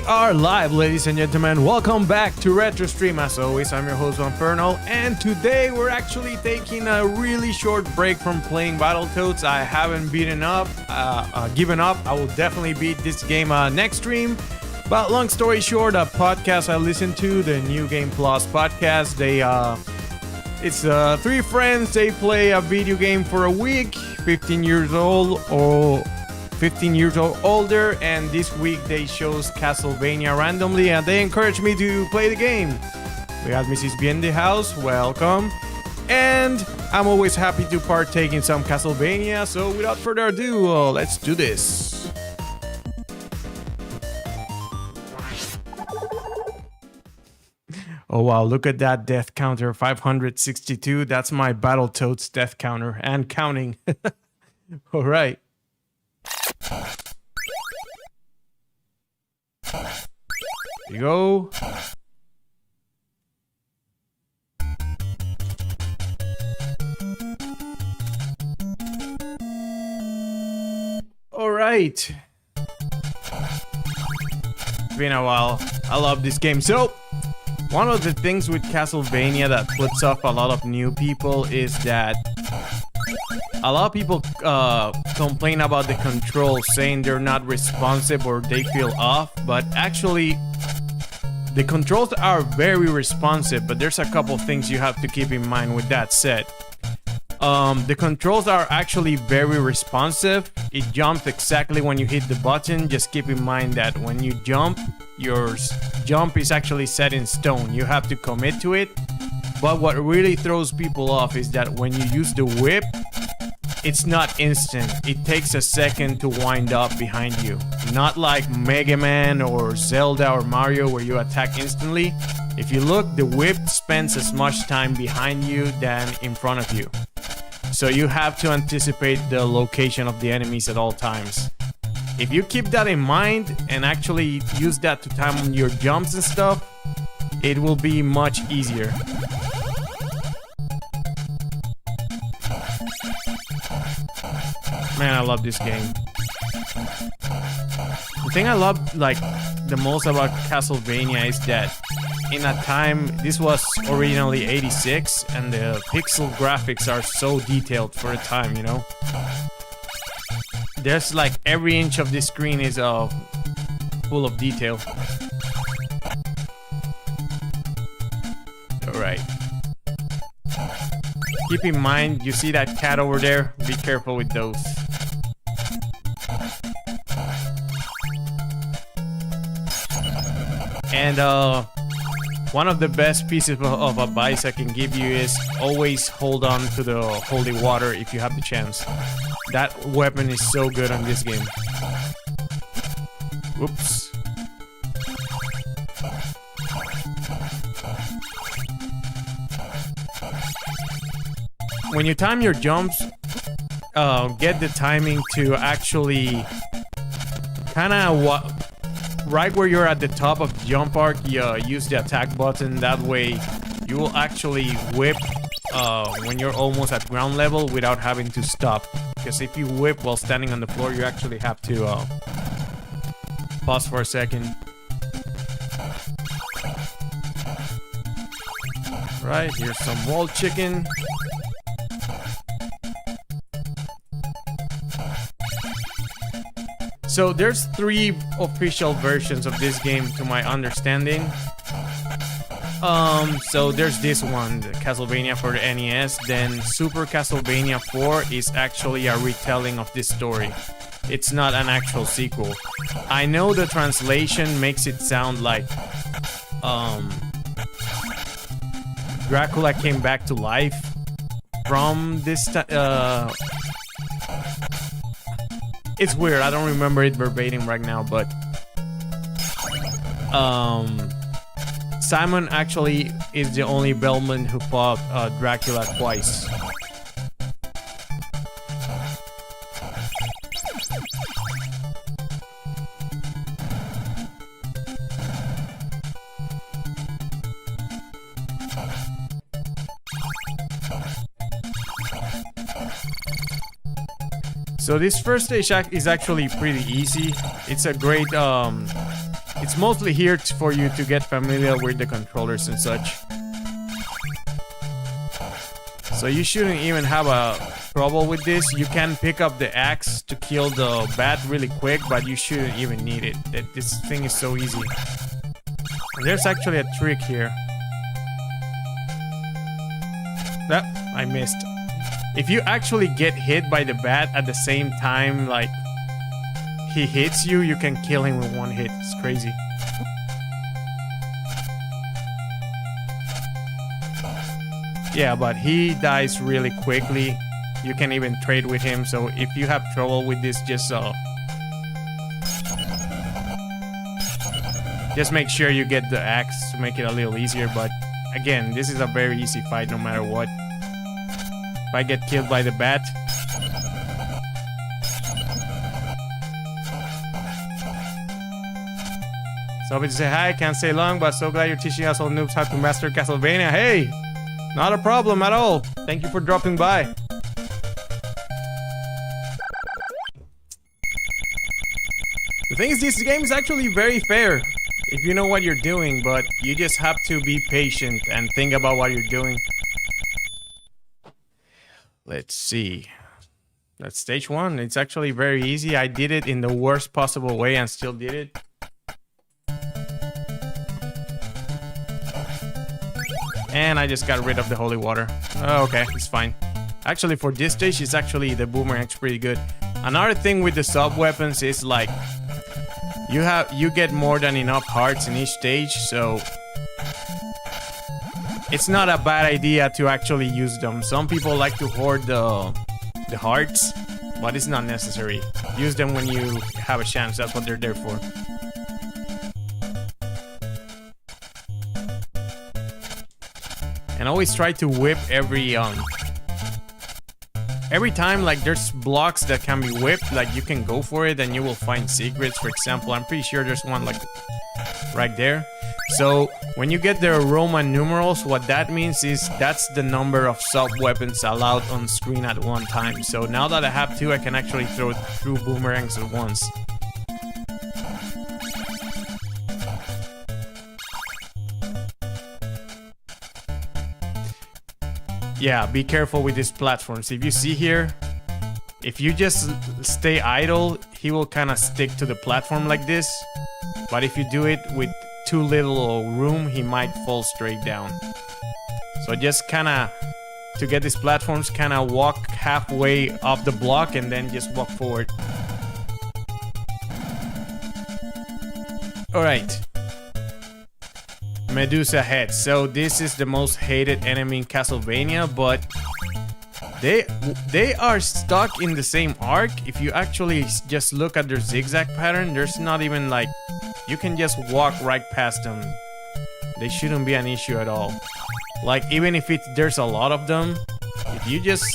We are live, ladies and gentlemen. Welcome back to Retro Stream. As always, I'm your host, Infernal, and today we're actually taking a really short break from playing Battletoads. I haven't given up. I will definitely beat this game next stream. But long story short, a podcast I listen to, the New Game Plus podcast, it's three friends. They play a video game for a week, 15 years old or 15 years old older, and this week they chose Castlevania randomly and they encouraged me to play the game. We have Mrs. B in the house, welcome. And I'm always happy to partake in some Castlevania, so without further ado, let's do this. Oh wow, look at that death counter, 562. That's my Battletoads death counter and counting. All right. Here you go. All right. It's been a while. I love this game. So, one of the things with Castlevania that puts off a lot of new people is that a lot of people complain about the controls, saying they're not responsive or they feel off, but actually the controls are very responsive, but there's a couple things you have to keep in mind with that said. The controls are actually very responsive. It jumps exactly when you hit the button. Just keep in mind that when you jump, your jump is actually set in stone. You have to commit to it. But what really throws people off is that when you use the whip, it's not instant. It takes a second to wind up behind you. Not like Mega Man or Zelda or Mario where you attack instantly. If you look, the whip spends as much time behind you than in front of you. So you have to anticipate the location of the enemies at all times. If you keep that in mind and actually use that to time your jumps and stuff, it will be much easier. Man, I love this game. The thing I love the most about Castlevania is that in a time, this was originally 86 and the pixel graphics are so detailed for a time, you know? There's like every inch of this screen is full of detail. Alright. Keep in mind, you see that cat over there? Be careful with those. And one of the best pieces of advice I can give you is always hold on to the holy water if you have the chance. That weapon is so good on this game. Whoops. When you time your jumps, get the timing to actually kind of right where you're at the top of the jump arc, you use the attack button. That way you will actually whip when you're almost at ground level without having to stop. Because if you whip while standing on the floor, you actually have to pause for a second. Right, here's some wall chicken. So there's 3 official versions of this game to my understanding. So there's this one, the Castlevania for the NES. Then Super Castlevania 4 is actually a retelling of this story. It's not an actual sequel. I know the translation makes it sound like Dracula came back to life from this it's weird, I don't remember it verbatim right now, but Simon actually is the only Belmont who fought Dracula twice. So this first stage is actually pretty easy. It's a great it's mostly here for you to get familiar with the controllers and such. So you shouldn't even have a trouble with this. You can pick up the axe to kill the bat really quick, but you shouldn't even need it. This thing is so easy. And there's actually a trick here. I missed. If you actually get hit by the bat at the same time, like he hits you, you can kill him with one hit. It's crazy. Yeah, but he dies really quickly. You can even trade with him. So if you have trouble with this, just make sure you get the axe to make it a little easier. But again, this is a very easy fight no matter what. If I get killed by the bat, so to say hi, can't stay long, but so glad you're teaching us all noobs how to master Castlevania. Hey, not a problem at all. Thank you for dropping by. The thing is, this game is actually very fair if you know what you're doing, but you just have to be patient and think about what you're doing. Let's see. That's stage 1. It's actually very easy. I did it in the worst possible way and still did it. And I just got rid of the holy water. Oh, okay, it's fine. Actually, for this stage, it's actually the boomerang's pretty good. Another thing with the sub weapons is like you get more than enough hearts in each stage, so it's not a bad idea to actually use them. Some people like to hoard the hearts, but it's not necessary. Use them when you have a chance. That's what they're there for. And always try to whip every time like there's blocks that can be whipped, like you can go for it and you will find secrets. For example, I'm pretty sure there's one like right there. So when you get the Roman numerals, what that means is that's the number of sub weapons allowed on screen at one time. So now that I have 2, I can actually throw 2 boomerangs at once. Yeah, be careful with these platforms. If you see here, if you just stay idle, he will kind of stick to the platform like this. But if you do it with too little room, he might fall straight down. So just kind of, to get these platforms, kind of walk halfway up the block and then just walk forward. Alright. Medusa head. So this is the most hated enemy in Castlevania, but they are stuck in the same arc. If you actually just look at their zigzag pattern, there's not even like, you can just walk right past them. They shouldn't be an issue at all. Like even if there's a lot of them, if you just,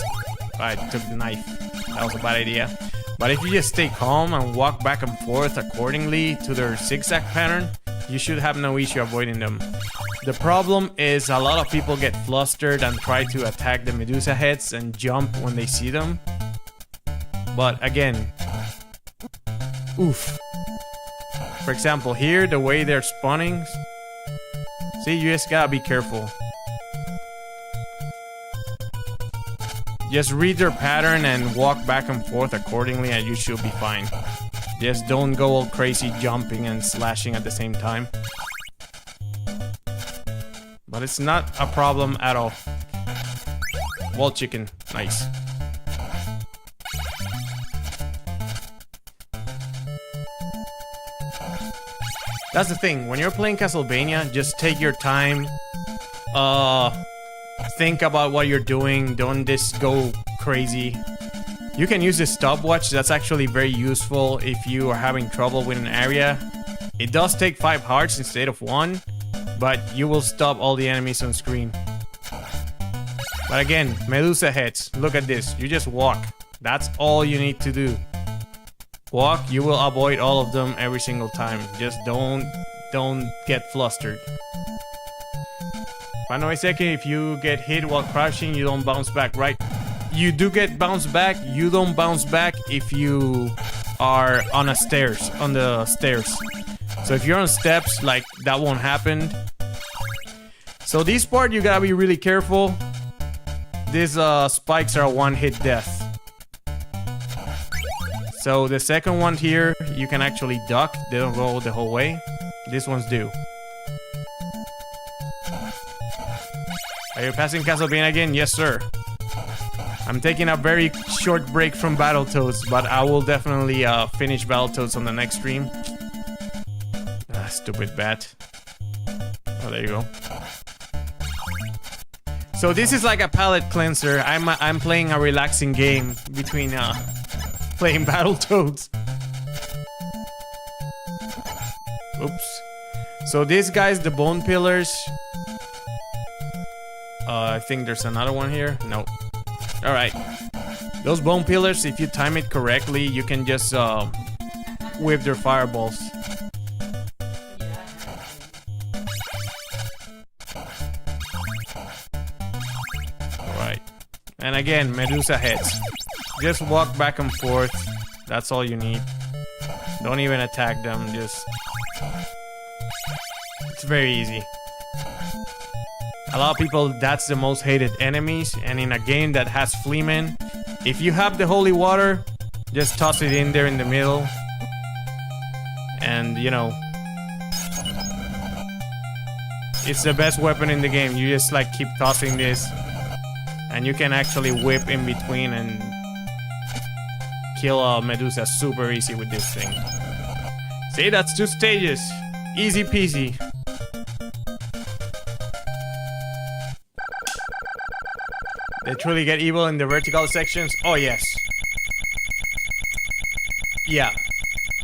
I took the knife, that was a bad idea. But if you just stay calm and walk back and forth accordingly to their zigzag pattern, you should have no issue avoiding them. The problem is a lot of people get flustered and try to attack the Medusa heads and jump when they see them. But again, oof. For example, here, the way they're spawning, see, you just gotta be careful. Just read their pattern and walk back and forth accordingly and you should be fine. Just don't go all crazy jumping and slashing at the same time. But it's not a problem at all. Wall chicken, nice. That's the thing, when you're playing Castlevania, just take your time. Think about what you're doing, don't just go crazy. You can use the stopwatch, that's actually very useful if you are having trouble with an area. It does take 5 hearts instead of 1, but you will stop all the enemies on screen. But again, Medusa heads, look at this, you just walk. That's all you need to do. Walk, you will avoid all of them every single time. Just don't get flustered. By the way, second, if you get hit while crouching, you don't bounce back, right? You do get bounced back. You don't bounce back if you are on the stairs. So if you're on steps, like, that won't happen. So this part, you gotta be really careful. These spikes are a one-hit death. So the second one here, you can actually duck. They don't go the whole way. These ones do. Are you passing Castlevania again? Yes, sir. I'm taking a very short break from Battletoads, but I will definitely finish Battletoads on the next stream. Ah, stupid bat. Oh, there you go. So this is like a palate cleanser. I'm playing a relaxing game between playing Battletoads. Oops. So these guys, the bone pillars. I think there's another one here. No. All right. Those bone pillars, if you time it correctly, you can just whip their fireballs. Alright. And again, Medusa heads. Just walk back and forth. That's all you need. Don't even attack them. Just... It's very easy. A lot of people, that's the most hated enemies. And in a game that has Fleamen, if you have the holy water, just toss it in there in the middle. And, you know, it's the best weapon in the game. You just like keep tossing this, and you can actually whip in between and kill Medusa super easy with this thing. See, that's 2 stages. Easy peasy. They truly get evil in the vertical sections. Oh yes. Yeah.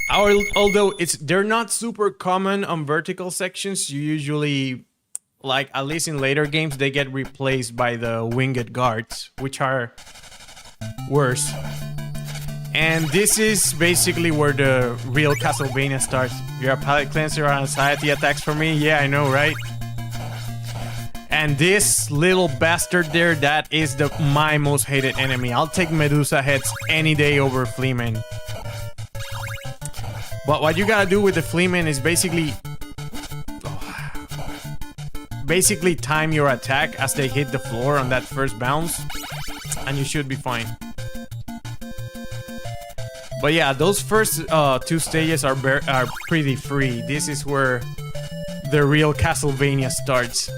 Although they're not super common on vertical sections, you usually, like, at least in later games, they get replaced by the winged guards, which are worse. And this is basically where the real Castlevania starts. You're a palate cleanser or anxiety attacks for me? Yeah, I know, right? And this little bastard there, that is my most hated enemy. I'll take Medusa heads any day over Fleamen. But what you gotta do with the Fleamen is basically time your attack as they hit the floor on that first bounce, and you should be fine. But yeah, those first 2 stages are pretty free. This is where the real Castlevania starts.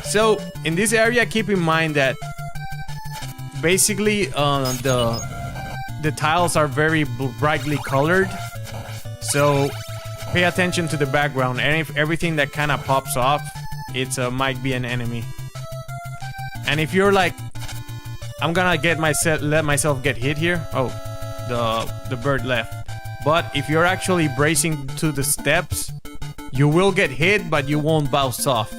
So in this area, keep in mind that basically the tiles are very brightly colored, so pay attention to the background, and if everything that kind of pops off, it might be an enemy. And if you're like, I'm gonna let myself get hit here. Oh, the bird left. But if you're actually bracing to the steps, you will get hit, but you won't bounce off.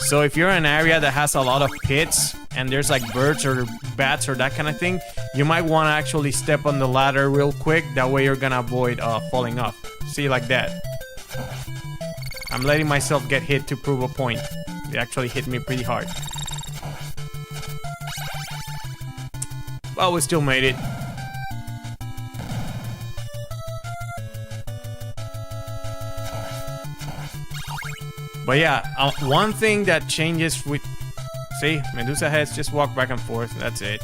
So if you're in an area that has a lot of pits and there's like birds or bats or that kind of thing, you might want to actually step on the ladder real quick. That way you're gonna avoid falling off. See, like that. I'm letting myself get hit to prove a point. It actually hit me pretty hard. But we still made it. But yeah, one thing that changes with... See, Medusa heads, just walk back and forth. That's it.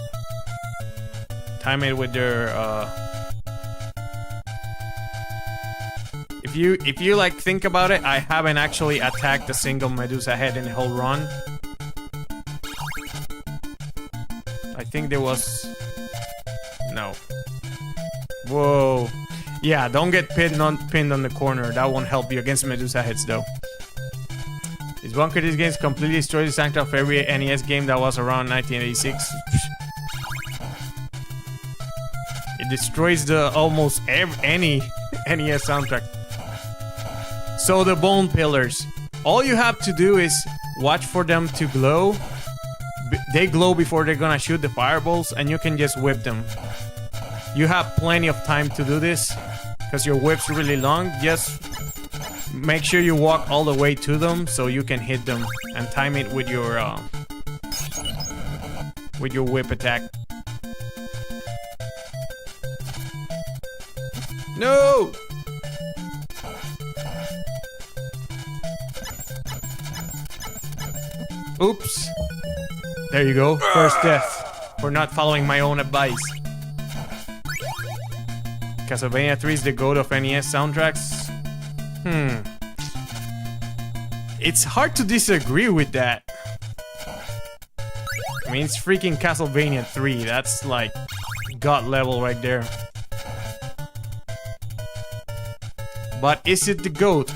Time it with their... If you like think about it, I haven't actually attacked a single Medusa head in the whole run. I think there was... No. Whoa. Yeah, don't get pinned on the corner. That won't help you against Medusa heads though. This bunker, these games completely destroyed the sanctity of every NES game that was around 1986. It destroys almost any NES soundtrack. So the bone pillars. All you have to do is watch for them to glow. They glow before they're gonna shoot the fireballs, and you can just whip them. You have plenty of time to do this because your whip's really long. Just make sure you walk all the way to them so you can hit them and time it with your whip attack. No! Oops. There you go. First death for not following my own advice. Castlevania 3 is the GOAT of NES soundtracks. It's hard to disagree with that. I mean, it's freaking Castlevania 3. That's like God level right there. But is it the GOAT?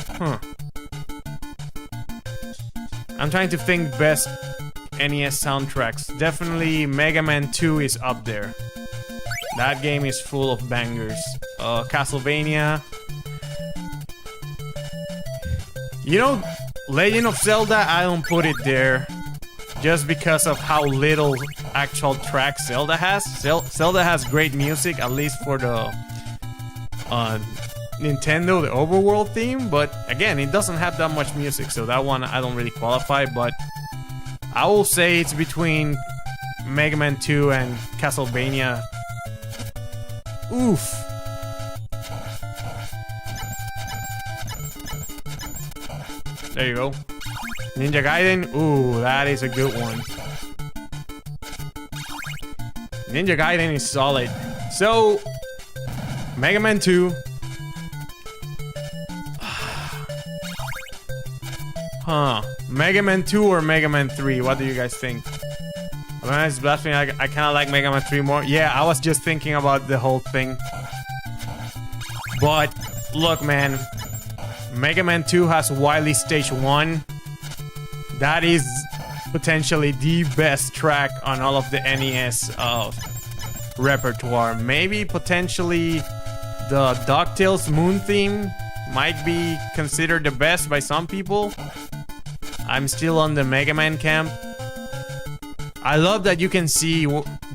I'm trying to think best NES soundtracks. Definitely Mega Man 2 is up there. That game is full of bangers. Castlevania. You know, Legend of Zelda, I don't put it there. Just because of how little actual tracks Zelda has. Zelda has great music, at least for the Nintendo, the overworld theme. But again, it doesn't have that much music, so that one I don't really qualify. But I will say it's between Mega Man 2 and Castlevania. Oof. There you go. Ninja Gaiden. Ooh, that is a good one. Ninja Gaiden is solid. So, Mega Man 2. Mega Man 2 or Mega Man 3? What do you guys think? I kind of like Mega Man 3 more. Yeah, I was just thinking about the whole thing. But, look, man. Mega Man 2 has Wily Stage 1. That is potentially the best track on all of the NES repertoire. Maybe potentially the DuckTales Moon theme might be considered the best by some people. I'm still on the Mega Man camp. I love that you can see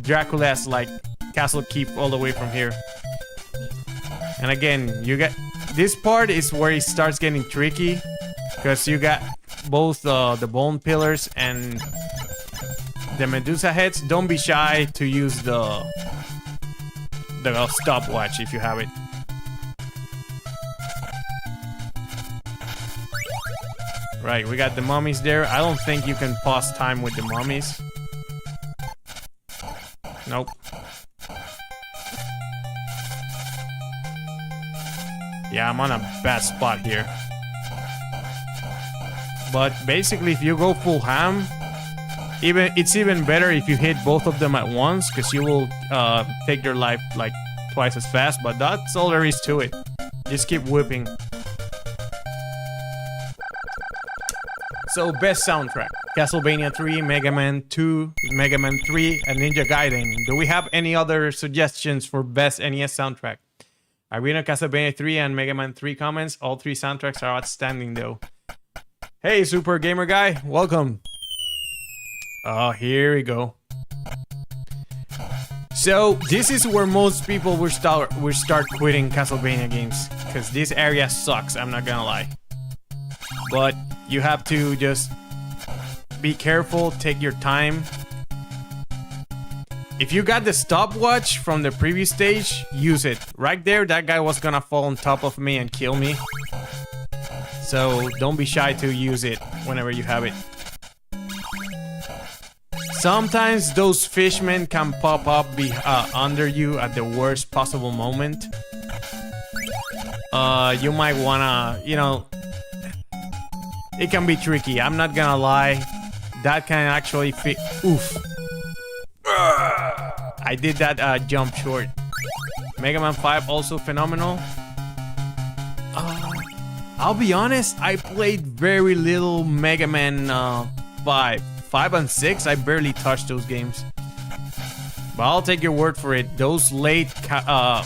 Dracula's like castle keep all the way from here. And again, you get this part is where it starts getting tricky because you got both the bone pillars and the Medusa heads. Don't be shy to use the stopwatch if you have it. Right, we got the mummies there. I don't think you can pause time with the mummies. Nope. Yeah, I'm on a bad spot here. But basically, if you go full ham, it's even better if you hit both of them at once, because you will take their life like twice as fast. But that's all there is to it. Just keep whipping. So, best soundtrack. Castlevania 3, Mega Man 2, Mega Man 3, and Ninja Gaiden. Do we have any other suggestions for best NES soundtrack? I read on Castlevania 3 and Mega Man 3 comments. All three soundtracks are outstanding though. Hey, Super Gamer Guy. Welcome. Oh, here we go. So, this is where most people will start quitting Castlevania games. Because this area sucks, I'm not gonna lie. But you have to just be careful, take your time. If you got the stopwatch from the previous stage, use it. Right there, that guy was gonna fall on top of me and kill me. So don't be shy to use it whenever you have it. Sometimes those fishmen can pop up under you at the worst possible moment. You might wanna, you know, it can be tricky. I'm not gonna lie. That can actually fit. Oof. I did that jump short. Mega Man 5 also phenomenal. I'll be honest, I played very little Mega Man 5. 5 and 6, I barely touched those games. But I'll take your word for it. Those late Capcom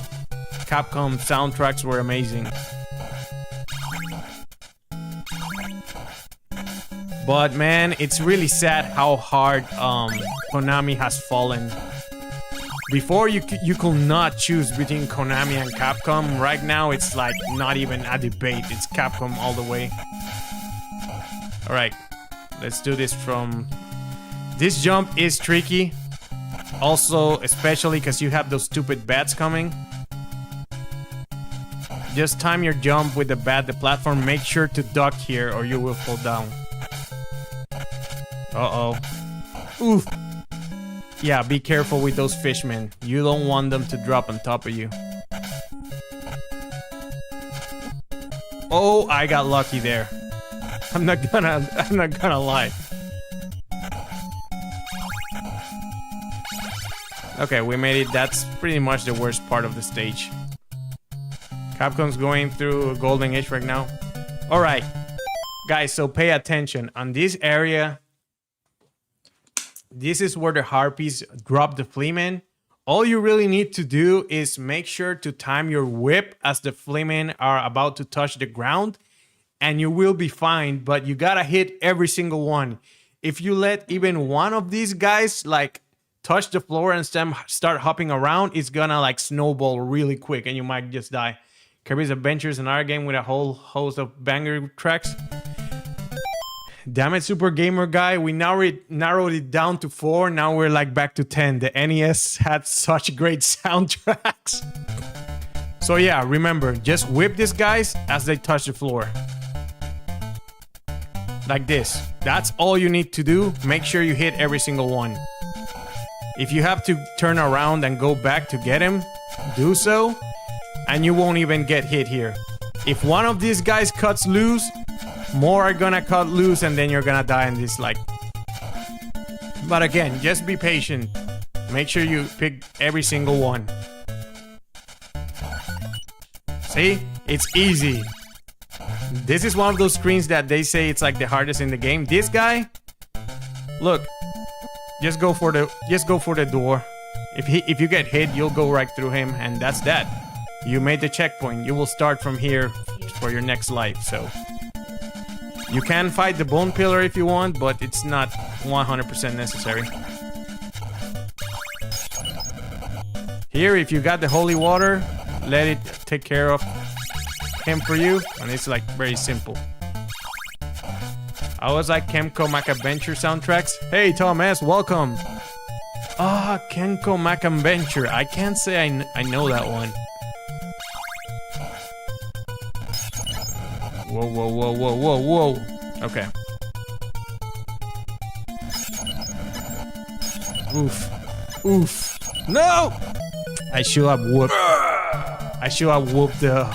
soundtracks were amazing. But man, it's really sad how hard Konami has fallen. Before you could not choose between Konami and Capcom. Right now it's like not even a debate. It's Capcom all the way. Alright, let's do this from... This jump is tricky. Also, especially because you have those stupid bats coming. just time your jump with the platform. Make sure to duck here or you will fall down. Uh-oh. Oof. Yeah, be careful with those fishmen. You don't want them to drop on top of you. Oh, I got lucky there. I'm not gonna lie. Okay, we made it. That's pretty much the worst part of the stage. Capcom's going through a golden age right now. All right, guys, so pay attention. On this area, this is where the harpies drop the fleamen. All you really need to do is make sure to time your whip as the fleamen are about to touch the ground, and you will be fine, but you gotta hit every single one. If you let even one of these guys like touch the floor and start hopping around, it's gonna like snowball really quick and you might just die. Kirby's Adventure is another game with a whole host of banger tracks. Damn it, Super Gamer Guy, we now narrowed it down to 4. Now we're like back to 10. The NES had such great soundtracks. So yeah, remember, just whip these guys as they touch the floor. Like this. That's all you need to do. Make sure you hit every single one. If you have to turn around and go back to get him, do so, and you won't even get hit here. If one of these guys cuts loose, more are gonna cut loose and then you're gonna die in this like. But again, just be patient. Make sure you pick every single one. See? It's easy. This is one of those screens that they say it's like the hardest in the game. This guy, look, just go for the door. If you get hit, you'll go right through him, and that's that. You made the checkpoint. You will start from here for your next life. So you can fight the bone pillar if you want, but it's not 100% necessary. Here, if you got the holy water, let it take care of him for you, and it's like very simple. I was like Kemco Mac Adventure soundtracks. Hey Tom S, welcome. Ah, Kemco Mac Adventure. I can't say I know that one. Whoa, whoa, whoa, whoa, whoa, whoa. Okay. Oof. Oof. No! I should have whooped. I should have whooped the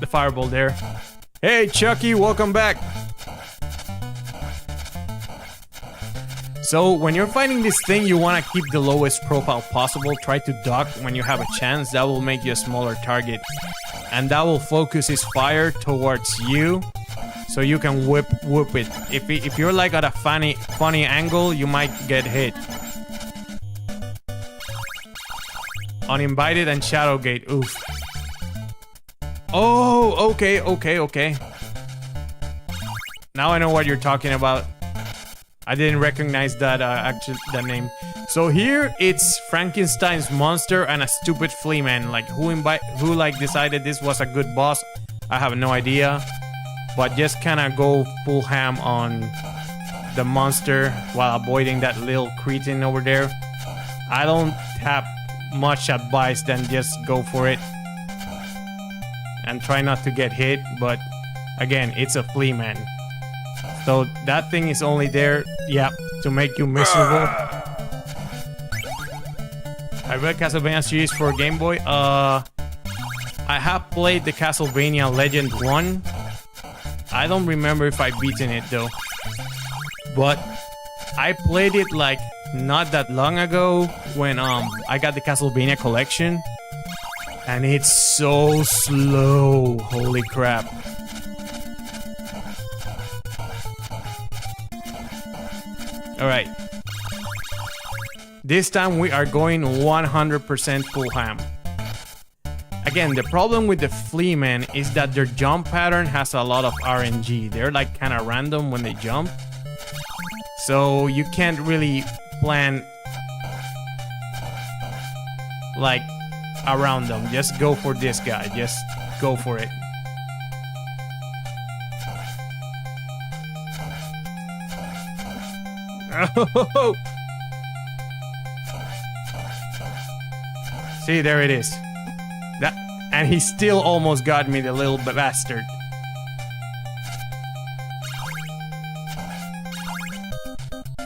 fireball there. Hey Chucky, welcome back. So when you're fighting this thing, you want to keep the lowest profile possible. Try to duck when you have a chance. That will make you a smaller target, and that will focus his fire towards you, so you can whoop it. If you're like at a funny angle, you might get hit. Uninvited and Shadowgate. Oof. Oh, okay. Now I know what you're talking about. I didn't recognize that that name. So here it's Frankenstein's monster and a stupid flea man. Like who decided this was a good boss? I have no idea. But just kind of go full ham on the monster while avoiding that little cretin over there. I don't have much advice than just go for it and try not to get hit, but again, it's a flea man, so that thing is only there, yeah, to make you miserable. I read Castlevania series for Game Boy. I have played the Castlevania Legend 1. I don't remember if I beaten it though, but I played it like not that long ago when I got the Castlevania collection, and it's so slow. Holy crap. All right. This time we are going 100% full ham. Again, the problem with the flea men is that their jump pattern has a lot of RNG. They're like kind of random when they jump, so you can't really plan like around them. Just go for this guy. Just go for it. See, there it is. That, and he still almost got me, the little bastard.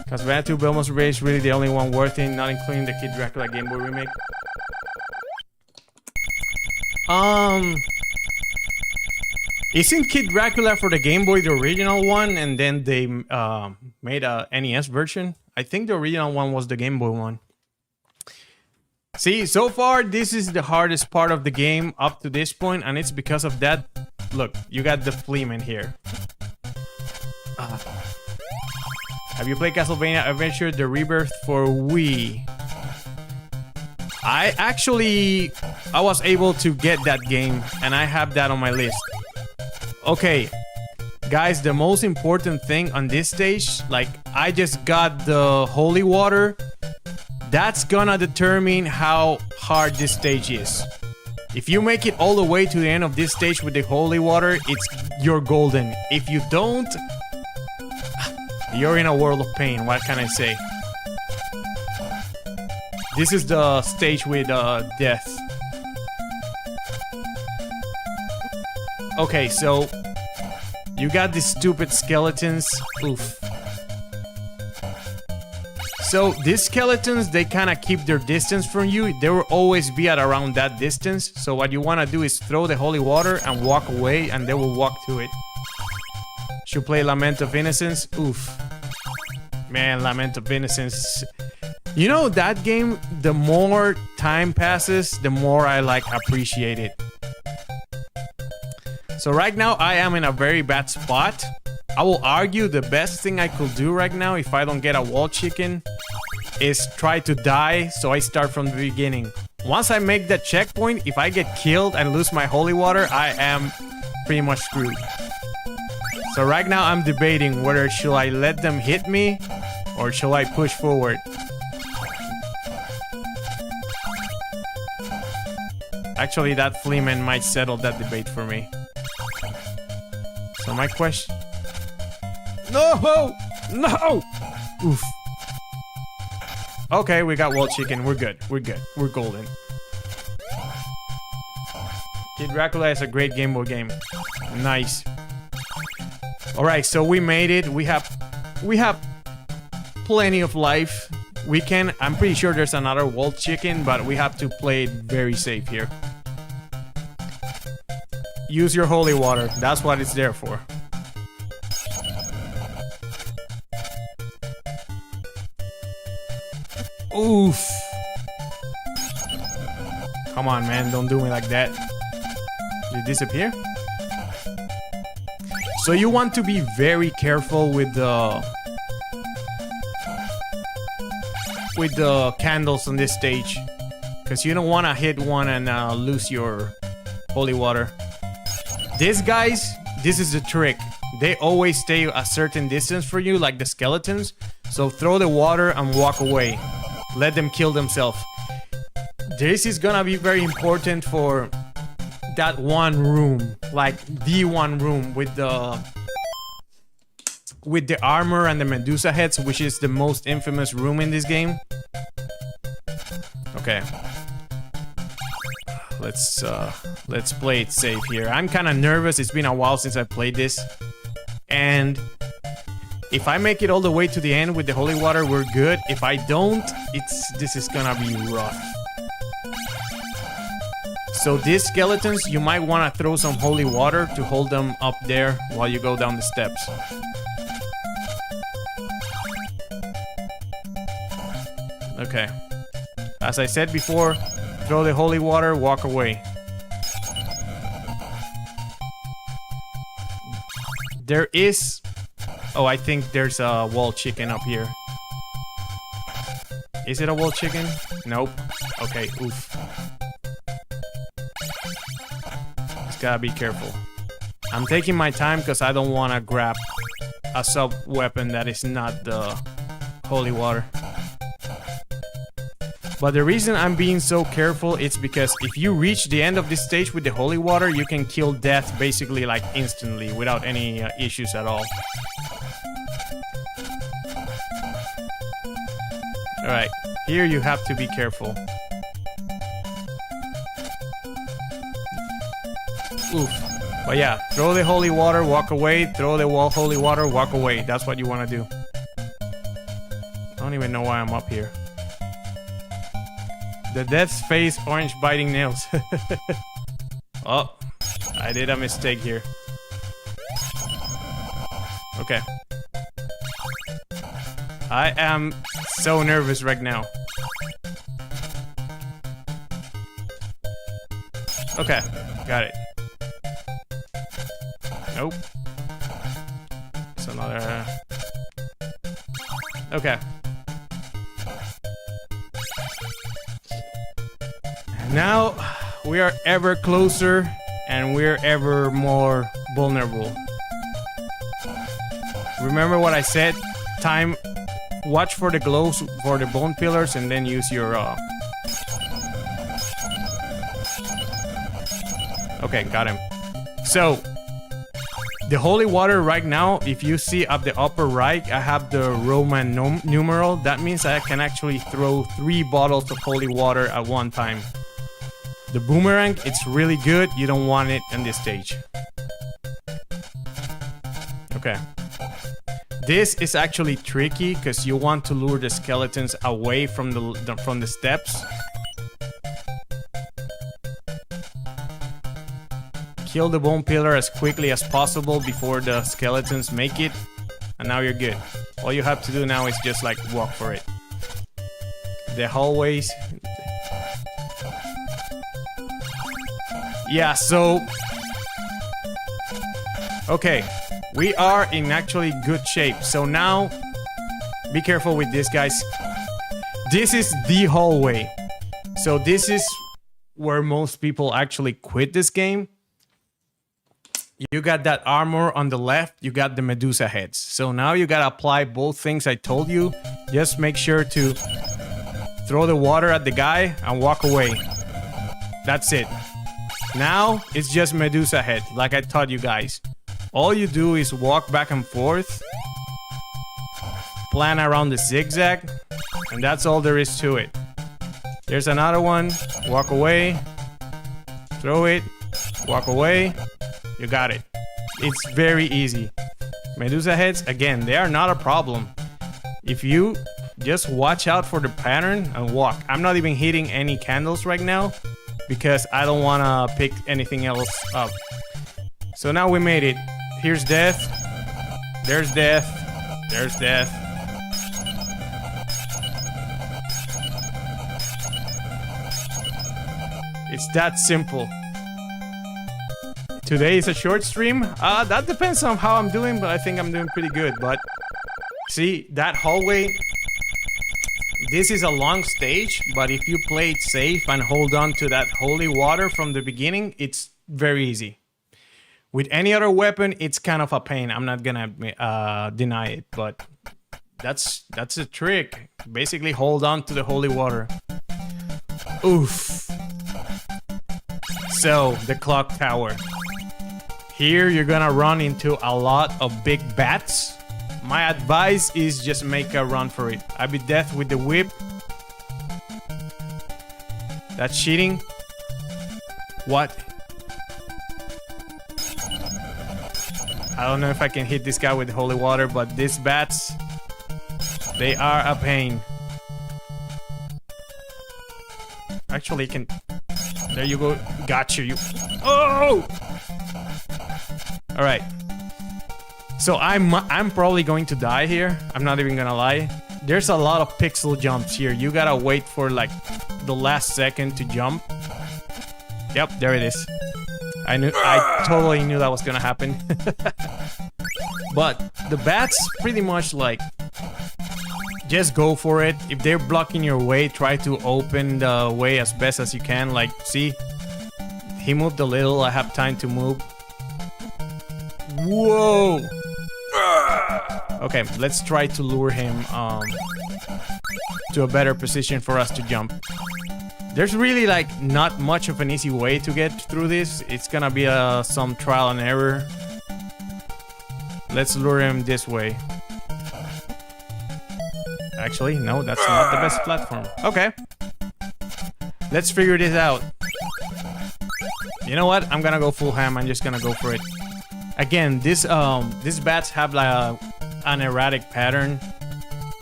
Castlevania 2 Belmont's Rage is really the only one worth it, not including the Kid Dracula Game Boy remake. Isn't Kid Dracula for the Game Boy the original one, and then they made a NES version? I think the original one was the Game Boy one. See, so far this is the hardest part of the game up to this point, and it's because of that. Look, you got the Fleeman here. Have you played Castlevania Adventure The Rebirth for Wii? I was able to get that game, and I have that on my list. Okay, guys, the most important thing on this stage, like, I just got the holy water. That's gonna determine how hard this stage is. If you make it all the way to the end of this stage with the holy water, you're golden. If you don't, you're in a world of pain. What can I say? This is the stage with death. Okay, so you got these stupid skeletons. Oof. So these skeletons, they kind of keep their distance from you. They will always be at around that distance. So what you want to do is throw the holy water and walk away, and they will walk to it. Should play Lament of Innocence. Oof. Man, Lament of Innocence. You know, that game, the more time passes, the more I appreciate it. So right now, I am in a very bad spot. I will argue the best thing I could do right now, if I don't get a wall chicken, is try to die, so I start from the beginning. Once I make that checkpoint, if I get killed and lose my holy water, I am pretty much screwed. So right now, I'm debating whether should I let them hit me, or should I push forward. Actually, that Fleeman might settle that debate for me. So my question... No! No! Oof. Okay, we got wall chicken. We're good. We're good. We're golden. Kid Dracula is a great Game Boy game. Nice. Alright, so we made it. We have plenty of life. We can... I'm pretty sure there's another wall chicken, but we have to play it very safe here. Use your holy water. That's what it's there for. Oof. Come on, man. Don't do me like that. Did it disappear? So you want to be very careful with the candles on this stage, because you don't want to hit one and lose your holy water. These guys, this is the trick. They always stay a certain distance for you, like the skeletons. So throw the water and walk away. Let them kill themselves. This is gonna be very important for that one room, like the one room with the armor and the Medusa heads, which is the most infamous room in this game. Okay. Let's play it safe here. I'm kind of nervous. It's been a while since I played this. And if I make it all the way to the end with the holy water, we're good. If I don't, this is gonna be rough. So these skeletons, you might want to throw some holy water to hold them up there while you go down the steps. Okay. As I said before, throw the holy water, walk away. There is... Oh, I think there's a wall chicken up here. Is it a wall chicken? Nope. Okay, oof. Just gotta be careful. I'm taking my time because I don't want to grab a sub-weapon that is not the holy water. But the reason I'm being so careful is because if you reach the end of this stage with the holy water, you can kill death basically like instantly without any issues at all. Alright, here you have to be careful. Oof. But yeah, throw the holy water, walk away. Throw the holy water, walk away. That's what you want to do. I don't even know why I'm up here. The death's face, orange biting nails. Oh, I did a mistake here. Okay. I am so nervous right now. Okay, got it. Nope. It's another... Okay. Now we are ever closer and we're ever more vulnerable. Remember what I said? Time. Watch for the glows for the bone pillars and then use your Okay, got him. So the holy water right now, if you see up the upper right, I have the Roman numeral. That means I can actually throw 3 bottles of holy water at one time. The boomerang, it's really good. You don't want it in this stage. Okay. This is actually tricky because you want to lure the skeletons away from the steps. Kill the bone pillar as quickly as possible before the skeletons make it. And now you're good. All you have to do now is just like walk for it. The hallways. Yeah, so... Okay. We are in actually good shape. So now... Be careful with this, guys. This is the hallway. So this is where most people actually quit this game. You got that armor on the left, you got the Medusa heads. So now you gotta apply both things I told you. Just make sure to throw the water at the guy and walk away. That's it. Now it's just Medusa head, like I taught you guys. All you do is walk back and forth, plan around the zigzag, and that's all there is to it. There's another one, walk away, throw it, walk away. You got it. It's very easy. Medusa heads, again, they are not a problem. If you just watch out for the pattern and walk. I'm not even hitting any candles right now because I don't want to pick anything else up. So now we made it. Here's death. There's death. There's death. It's that simple. Today is a short stream. That depends on how I'm doing, but I think I'm doing pretty good. But see, that hallway, this is a long stage, but if you play it safe and hold on to that holy water from the beginning, it's very easy. With any other weapon, it's kind of a pain. I'm not gonna deny it, but that's a trick. Basically, hold on to the holy water. Oof. So, the clock tower. Here, you're gonna run into a lot of big bats. My advice is just make a run for it. I beat death with the whip. That's cheating. What? I don't know if I can hit this guy with holy water, but these bats, they are a pain. Actually, can... There you go. Got you. Oh! Alright. So I'm probably going to die here. I'm not even gonna lie. There's a lot of pixel jumps here. You gotta wait for like the last second to jump. Yep, there it is. I totally knew that was gonna happen. But the bats pretty much like just go for it. If they're blocking your way, try to open the way as best as you can. Like, see? He moved a little, I have time to move. Whoa! Okay, let's try to lure him to a better position for us to jump. There's really like not much of an easy way to get through this. It's gonna be some trial and error. Let's lure him this way. Actually, no, that's not the best platform. Okay. Let's figure this out. You know what? I'm gonna go full ham. I'm just gonna go for it. Again, these bats have like an erratic pattern,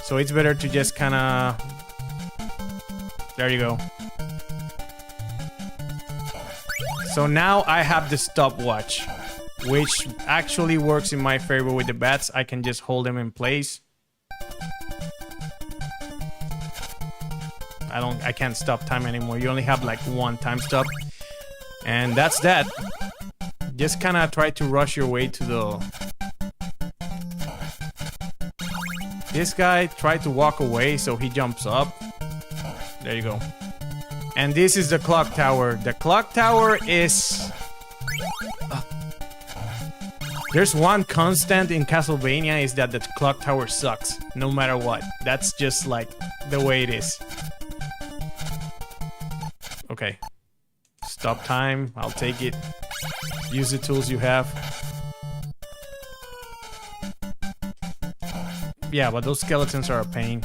so it's better to just kind of. There you go. So now I have the stopwatch, which actually works in my favor with the bats. I can just hold them in place. I can't stop time anymore. You only have like one time stop. And that's that. Just kind of try to rush your way to the... This guy tried to walk away, so he jumps up. There you go. And this is the clock tower. The clock tower is... There's one constant in Castlevania is that the clock tower sucks, no matter what. That's just like the way it is. Okay. Stop time. I'll take it. Use the tools you have. Yeah, but those skeletons are a pain.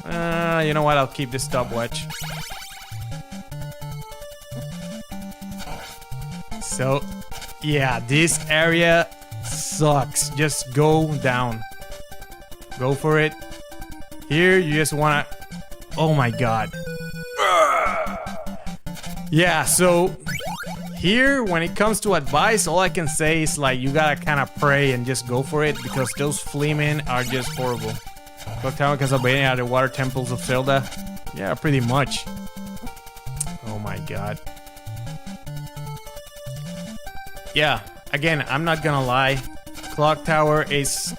You know what? I'll keep this stopwatch. So, yeah, this area sucks. Just go down. Go for it. Here, you just wanna... Oh my god. Yeah, so... Here, when it comes to advice, all I can say is like, you gotta kind of pray and just go for it, because those fleamen are just horrible. Clock Tower, Castlevania are the water temples of Zelda. Yeah, pretty much. Oh my god. Yeah, again, I'm not gonna lie. Clock Tower is...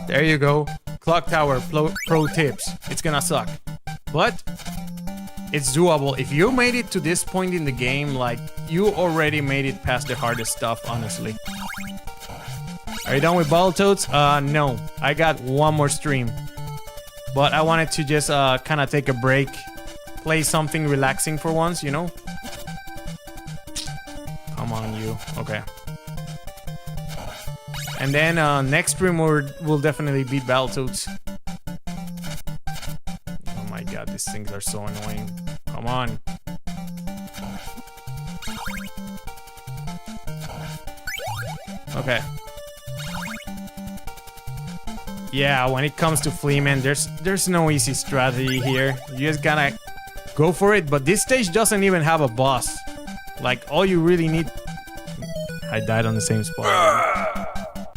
There you go. Clock Tower, pro tips. It's gonna suck. But... it's doable. If you made it to this point in the game, like, you already made it past the hardest stuff, honestly. Are you done with Battletoads? No. I got one more stream. But I wanted to just, kind of take a break. Play something relaxing for once, you know? Come on, you. Okay. And then, next stream we'll definitely beat Battletoads. Oh my god, these things are so annoying. Come on. Okay. Yeah, when it comes to Fleaman, there's no easy strategy here. You just gotta go for it, but this stage doesn't even have a boss. Like, all you really need... I died on the same spot.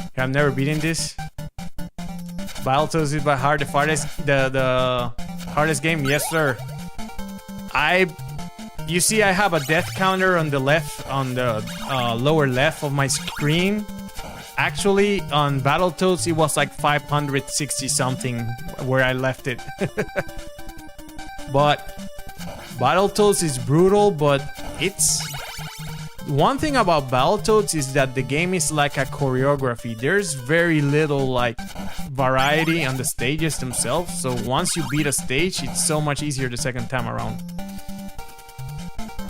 Okay, I've never beaten this. Battletoads is by far the hardest game. Yes, sir. You see, I have a death counter on the left, on the lower left of my screen. Actually, on Battletoads, it was like 560 something where I left it. But Battletoads is brutal, but it's... One thing about Battletoads is that the game is like a choreography. There's very little like variety on the stages themselves, so once you beat a stage, it's so much easier the second time around.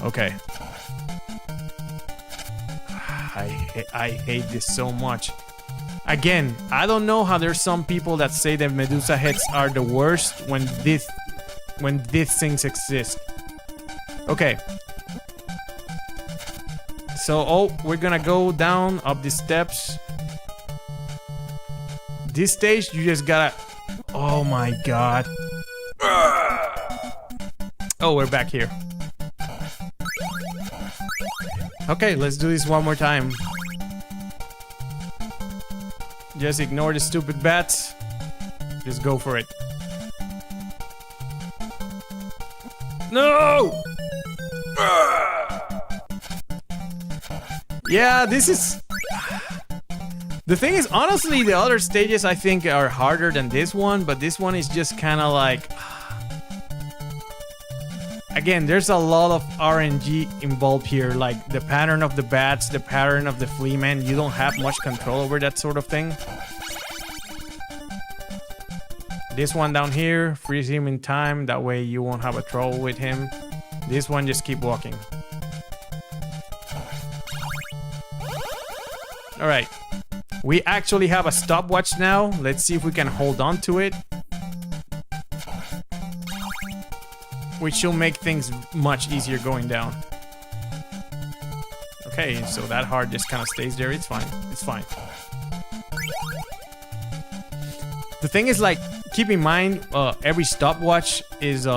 Okay. I hate this so much. Again, I don't know how there's some people that say that Medusa heads are the worst when these things exist. Okay. So, we're gonna go down up the steps. This stage, you just gotta... Oh my god. Oh, we're back here. Okay, let's do this one more time. Just ignore the stupid bats. Just go for it. No! Yeah, this is... The thing is, honestly, the other stages I think are harder than this one, but this one is just kind of like... Again, there's a lot of RNG involved here, like the pattern of the bats, the pattern of the Fleaman. You don't have much control over that sort of thing. This one down here, freeze him in time, that way you won't have a trouble with him. This one, just keep walking. Alright, we actually have a stopwatch now. Let's see if we can hold on to it. which will make things much easier going down. Okay, so that heart just kind of stays there. It's fine. It's fine. The thing is, like, keep in mind, every stopwatch is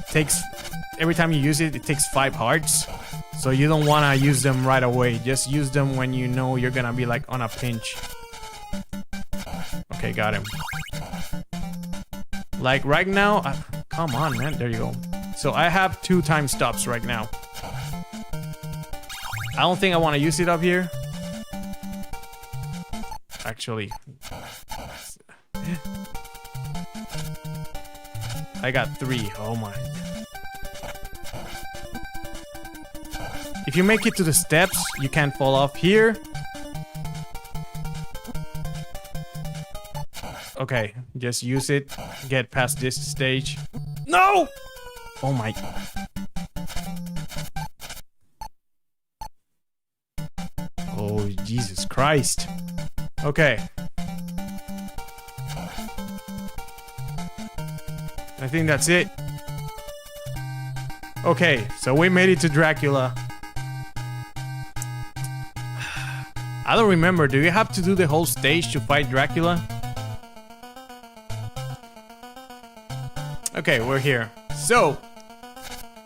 takes, every time you use it, it takes 5 hearts. So you don't want to use them right away. Just use them when you know you're gonna be like on a pinch. Okay, got him. Like right now, come on, man. There you go. So I have 2 time stops right now. I don't think I want to use it up here. Actually, I got 3. Oh my. If you make it to the steps, you can't fall off here. Okay, just use it. Get past this stage. No! Oh my. Oh, Jesus Christ. Okay. I think that's it. Okay, so we made it to Dracula. I don't remember. Do you have to do the whole stage to fight Dracula? Okay, we're here. So,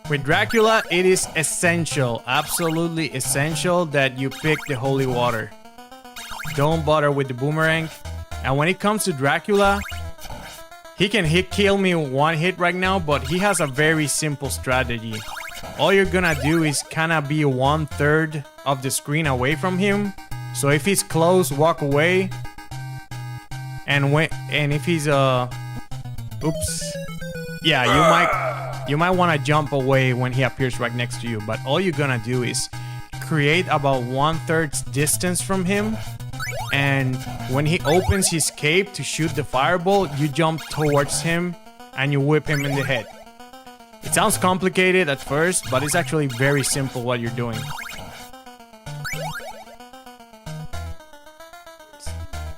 with Dracula, it is essential, absolutely essential that you pick the holy water. Don't bother with the boomerang. And when it comes to Dracula, he can kill me in 1 hit right now, but he has a very simple strategy. All you're gonna do is kind of be 1/3 of the screen away from him. So if he's close, walk away. And if he's oops. Yeah, you might want to jump away when he appears right next to you, but all you're gonna do is create about 1/3 distance from him, and when he opens his cape to shoot the fireball, you jump towards him and you whip him in the head. It sounds complicated at first, but it's actually very simple what you're doing.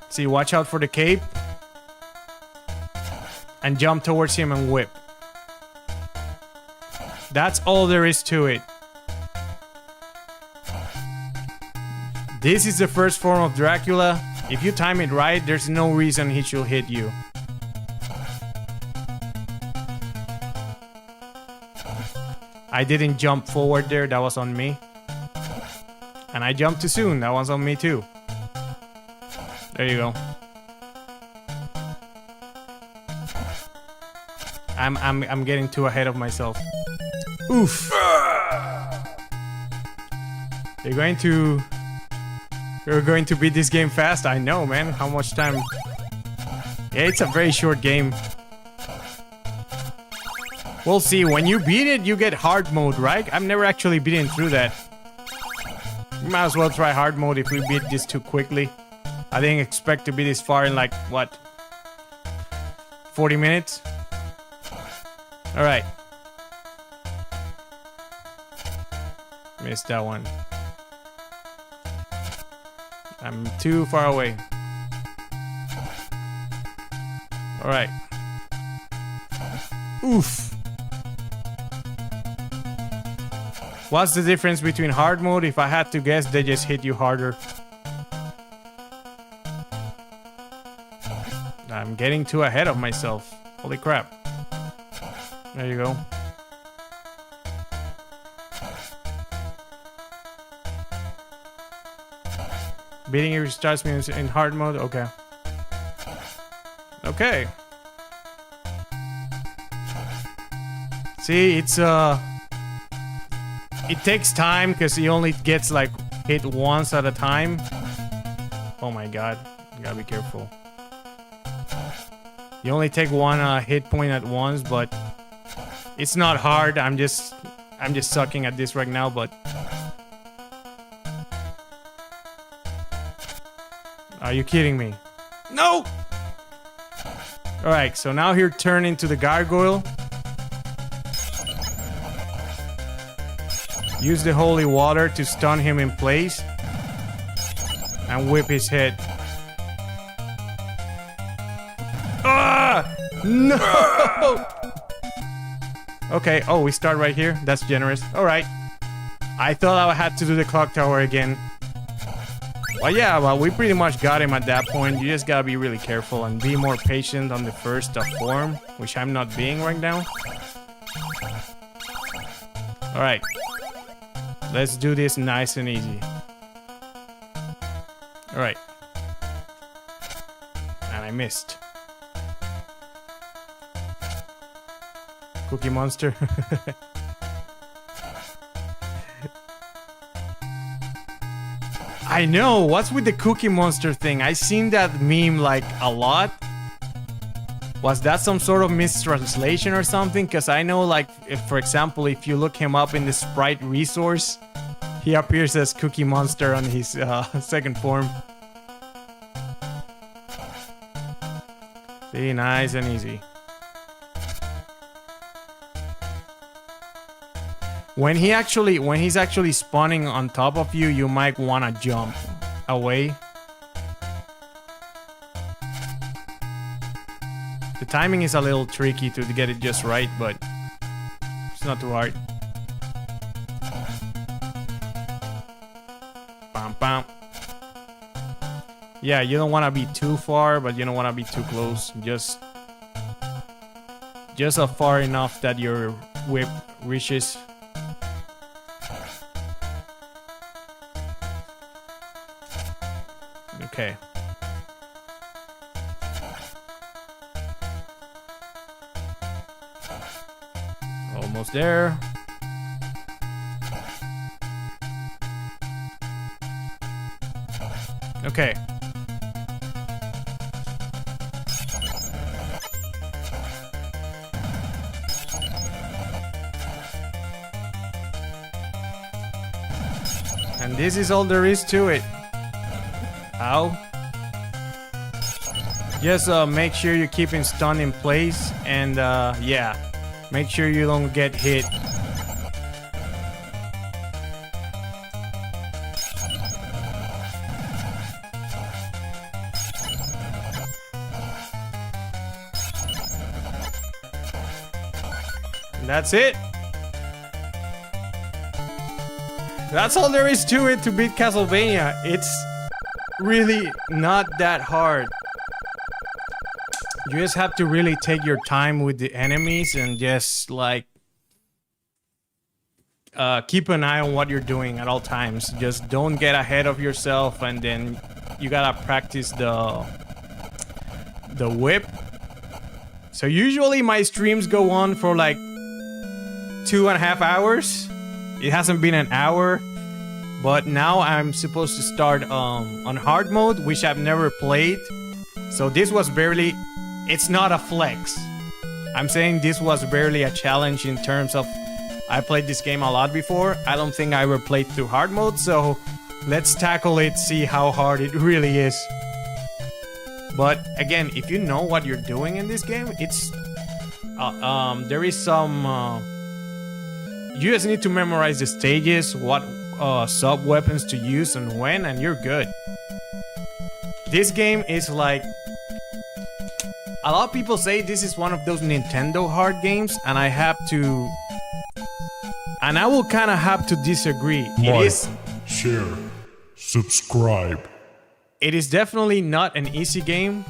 See, watch out for the cape. And jump towards him and whip. That's all there is to it. This is the first form of Dracula. If you time it right, there's no reason he should hit you. I didn't jump forward there, that was on me. And I jumped too soon, that was on me too. There you go. I'm getting too ahead of myself. Oof. You're going to beat this game fast. I know, man. How much time? Yeah, it's a very short game. We'll see. When you beat it, you get hard mode, right? I've never actually beaten through that. We might as well try hard mode if we beat this too quickly. I didn't expect to be this far in like, what? 40 minutes? Alright. Missed that one. I'm too far away. Alright. Oof. What's the difference between hard mode? If I had to guess, they just hit you harder. I'm getting too ahead of myself. Holy crap. There you go. Beating you starts me in hard mode? Okay. Okay. See, it's it takes time because he only gets like hit once at a time. Oh my god. You gotta be careful. You only take 1 hit point at once, but it's not hard. I'm just sucking at this right now, but are you kidding me? No! Alright, so now here turn into the gargoyle. Use the holy water to stun him in place. And whip his head. Ah! No! Okay, oh, we start right here. That's generous. Alright. I thought I had to do the clock tower again. Well, yeah, well, we pretty much got him at that point. You just gotta be really careful and be more patient on the first form, which I'm not being right now. Alright. Let's do this nice and easy. Alright. And I missed. Cookie Monster. I know, what's with the Cookie Monster thing? I seen that meme like a lot. Was that some sort of mistranslation or something? Because I know, like, if, for example, if you look him up in the sprite resource, he appears as Cookie Monster on his second form. See, nice and easy. When he's actually spawning on top of you, you might want to jump away. The timing is a little tricky to get it just right, but it's not too hard. Bam, bam. Yeah, you don't want to be too far, but you don't want to be too close. Just far enough that your whip reaches. Okay. Almost there. Okay. And this is all there is to it. Ow. Just make sure you're keeping stun in place, and yeah, make sure you don't get hit. And that's it. That's all there is to it to beat Castlevania. It's really not that hard. You just have to really take your time with the enemies and just like keep an eye on what you're doing at all times. Just don't get ahead of yourself, and then you gotta practice the whip. So usually my streams go on for like 2.5 hours. It hasn't been an hour. But now I'm supposed to start on hard mode, which I've never played. So this was barely... It's not a flex. I'm saying this was barely a challenge in terms of... I played this game a lot before. I don't think I ever played through hard mode. So let's tackle it, see how hard it really is. But again, if you know what you're doing in this game, it's... there is some... you just need to memorize the stages, what... sub-weapons to use and when, and you're good. This game is like... A lot of people say this is one of those Nintendo hard games, and I have to... And I will kind of have to disagree. It is... Share. Subscribe. It is definitely not an easy game.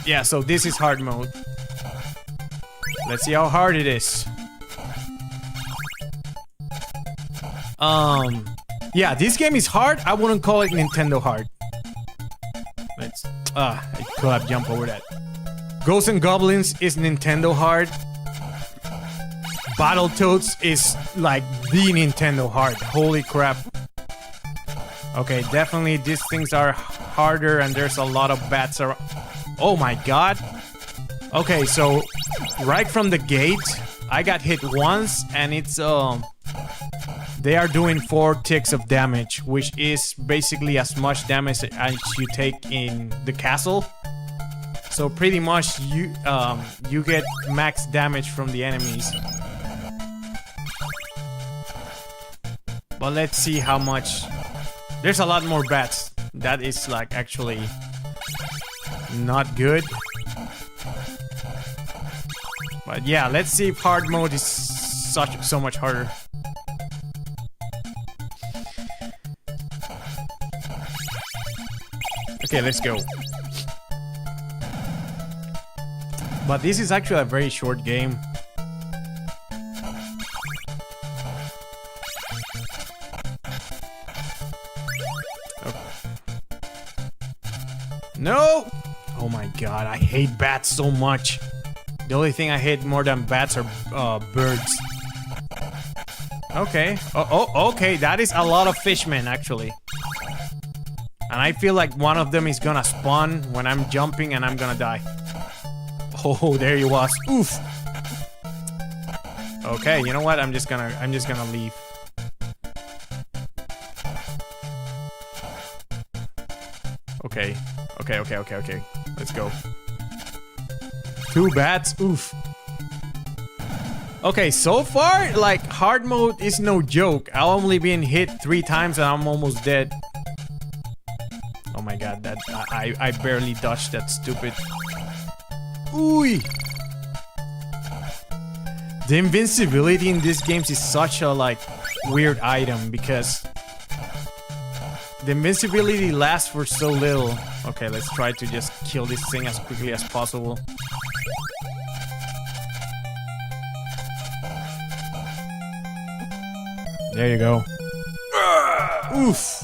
Yeah, so this is hard mode. Let's see how hard it is. Yeah, this game is hard. I wouldn't call it Nintendo hard. Let's, I could have jumped over that. Ghosts and Goblins is Nintendo hard. Battletoads is like the Nintendo hard. Holy crap. Okay, definitely these things are harder and there's a lot of bats around. Oh my god. Okay, so right from the gate, I got hit once and it's, they are doing 4 ticks of damage, which is basically as much damage as you take in the castle. So pretty much you get max damage from the enemies. But let's see how much. There's a lot more bats. That is like actually not good. But yeah, let's see if hard mode is so much harder. Okay, let's go. But this is actually a very short game. No! Oh my god, I hate bats so much. The only thing I hate more than bats are birds. Okay. Okay, that is a lot of fishmen, actually. And I feel like one of them is gonna spawn when I'm jumping and I'm gonna die. Oh, there he was. Oof. Okay, you know what? I'm just gonna leave. Okay. Okay. Let's go. 2 bats. Oof. Okay, so far, like, hard mode is no joke. I've only been hit 3 times and I'm almost dead. Oh my god, that I barely dodged that stupid. Ooh. The invincibility in these games is such a, like, weird item because the invincibility lasts for so little. Okay, let's try to just kill this thing as quickly as possible. There you go. Oof.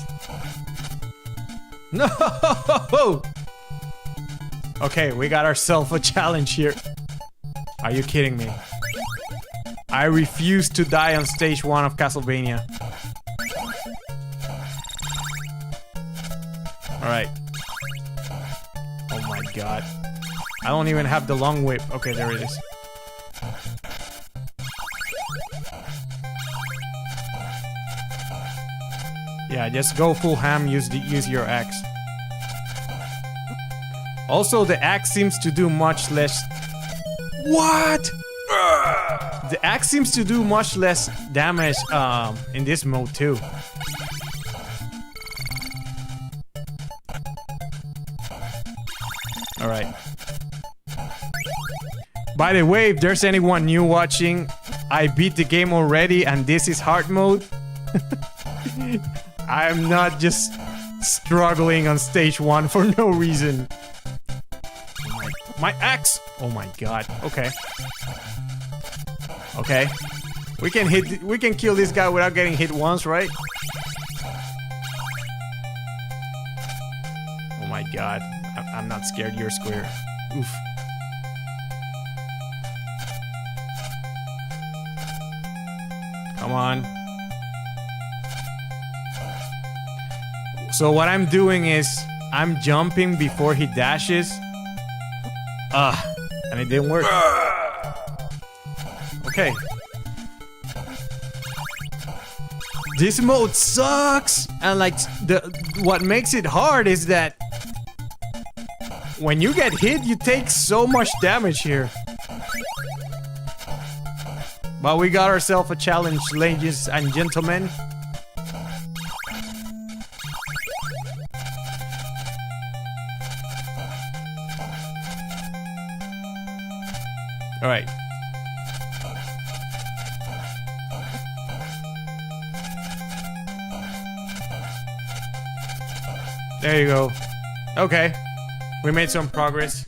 No! Okay, we got ourselves a challenge here. Are you kidding me? I refuse to die on stage 1 of Castlevania. Alright. Oh my god. I don't even have the long whip. Okay, there it is. Yeah, just go full ham, use your axe. Also, the axe seems to do much less... What? The axe seems to do much less damage in this mode too. Alright. By the way, if there's anyone new watching, I beat the game already and this is hard mode. I'm not just struggling on stage 1 for no reason. My axe! Oh my god. Okay. Okay. We can kill this guy without getting hit once, right? Oh my god. I'm not scared, you're square. Oof. Come on. So what I'm doing is I'm jumping before he dashes. And it didn't work. Okay. This mode sucks. And like what makes it hard is that when you get hit, you take so much damage here. But we got ourselves a challenge, ladies and gentlemen. All right. There you go. Okay. We made some progress.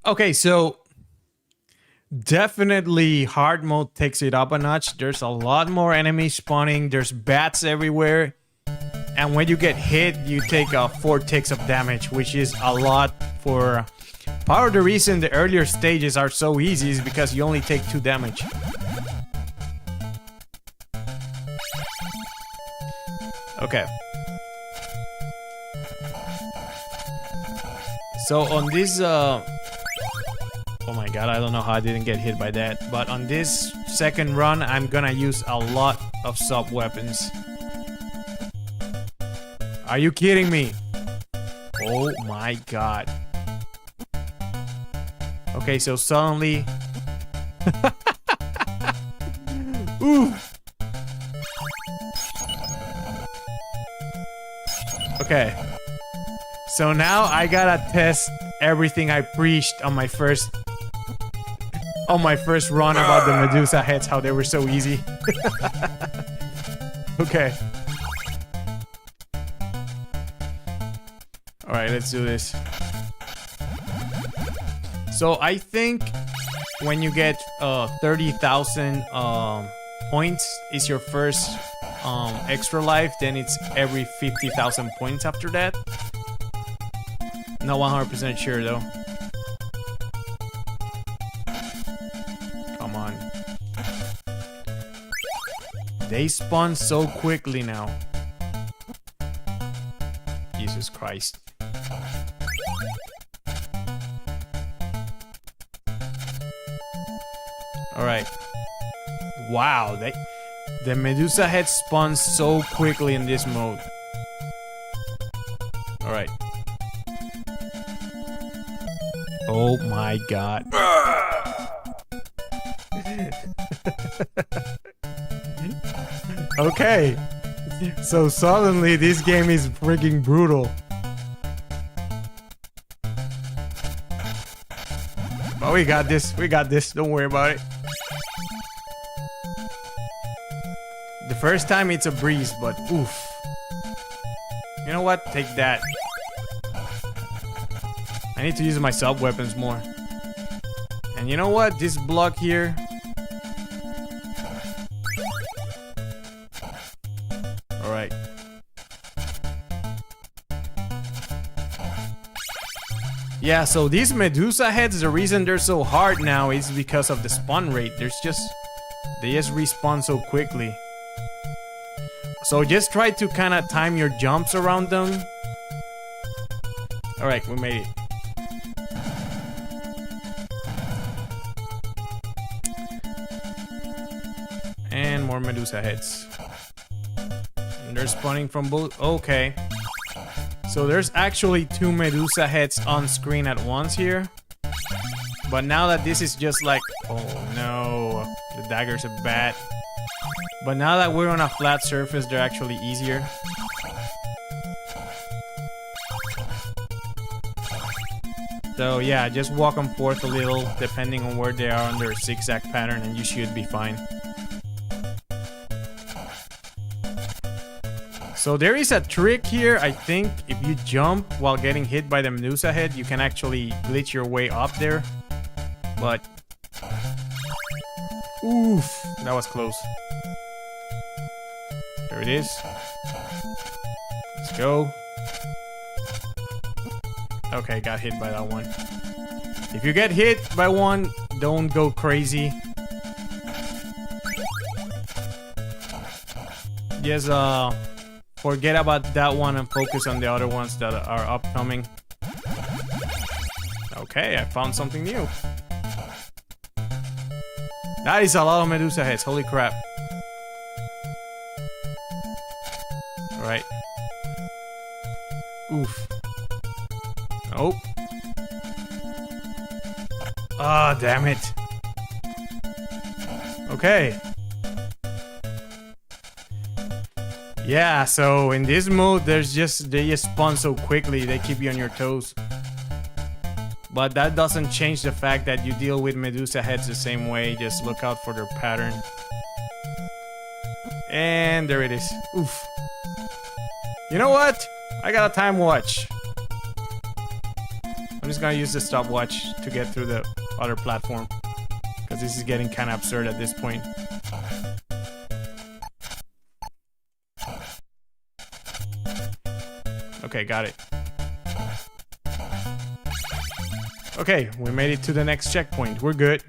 Okay, so definitely hard mode takes it up a notch. There's a lot more enemies spawning. There's bats everywhere. And when you get hit, you take 4 ticks of damage, which is a lot for... Part of the reason the earlier stages are so easy is because you only take 2 damage. Okay. So on this... Oh my god, I don't know how I didn't get hit by that. But on this second run, I'm gonna use a lot of sub-weapons. Are you kidding me? Oh my god. Okay, so suddenly... Ooh. Okay. So now I gotta test everything I preached on my first run about the Medusa heads, how they were so easy. Okay. Alright, let's do this. So I think when you get 30,000 points is your first extra life, then it's every 50,000 points after that. Not 100% sure though. Come on. They spawn so quickly now. Jesus Christ. Alright. Wow, the Medusa head spawns so quickly in this mode. Alright. Oh my god. Okay. So suddenly this game is freaking brutal. But we got this. We got this. Don't worry about it. The first time it's a breeze, but oof. You know what? Take that. I need to use my sub weapons more. And you know what? This block here. Alright. Yeah, so these Medusa heads, the reason they're so hard now is because of the spawn rate. They just respawn so quickly. So just try to kind of time your jumps around them. Alright, we made it. And more Medusa heads. And they're spawning from both. Okay. So there's actually 2 Medusa heads on screen at once here. But now that this is just like... Oh no. The daggers are bad. But now that we're on a flat surface, they're actually easier. So yeah, just walk them forth a little, depending on where they are on their zigzag pattern, and you should be fine. So there is a trick here, I think. If you jump while getting hit by the Medusa head, you can actually glitch your way up there. But... oof, that was close. There it is. Let's go. Okay, got hit by that one. If you get hit by one, don't go crazy. Just forget about that one and focus on the other ones that are upcoming. Okay, I found something new. That is a lot of Medusa heads, holy crap. Alright. Oof. Nope. Ah, damn it. Okay. Yeah, so in this mode, they just spawn so quickly, they keep you on your toes. But that doesn't change the fact that you deal with Medusa heads the same way. Just look out for their pattern. And there it is. Oof. You know what? I got a time watch. I'm just gonna use the stopwatch to get through the other platform. Because this is getting kind of absurd at this point. Okay, got it. Okay, we made it to the next checkpoint. We're good.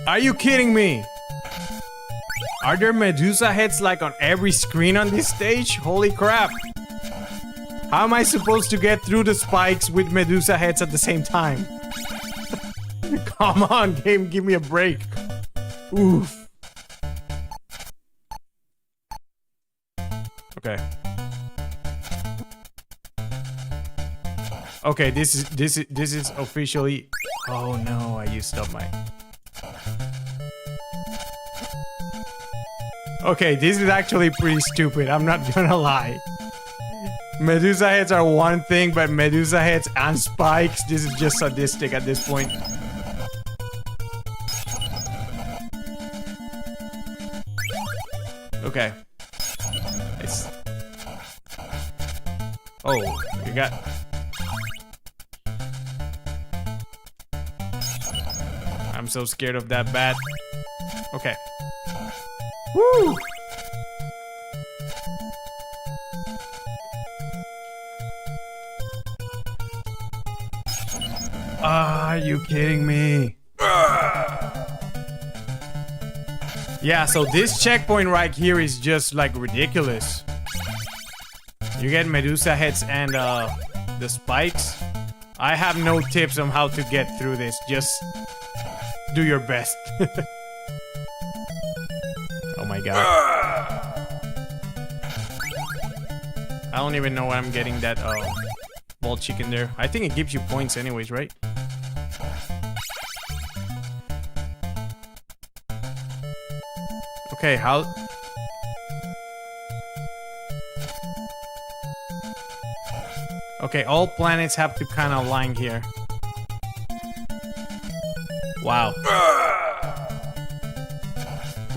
Are you kidding me? Are there Medusa heads like on every screen on this stage? Holy crap. How am I supposed to get through the spikes with Medusa heads at the same time? Come on, game, give me a break. Oof. Okay. Okay, this is officially... Oh no, I used up my... Okay, this is actually pretty stupid. I'm not gonna lie. Medusa heads are one thing, but Medusa heads and spikes, this is just sadistic at this point. Okay. It's... Oh, you got... I'm so scared of that bat. Okay. Woo! Are you kidding me? Yeah, so this checkpoint right here is just like ridiculous. You get Medusa heads and the spikes. I have no tips on how to get through this. Just do your best. Oh my god. I don't even know why I'm getting that ball chicken there. I think it gives you points anyways, right? Okay, how... Okay, all planets have to kind of align here. Wow.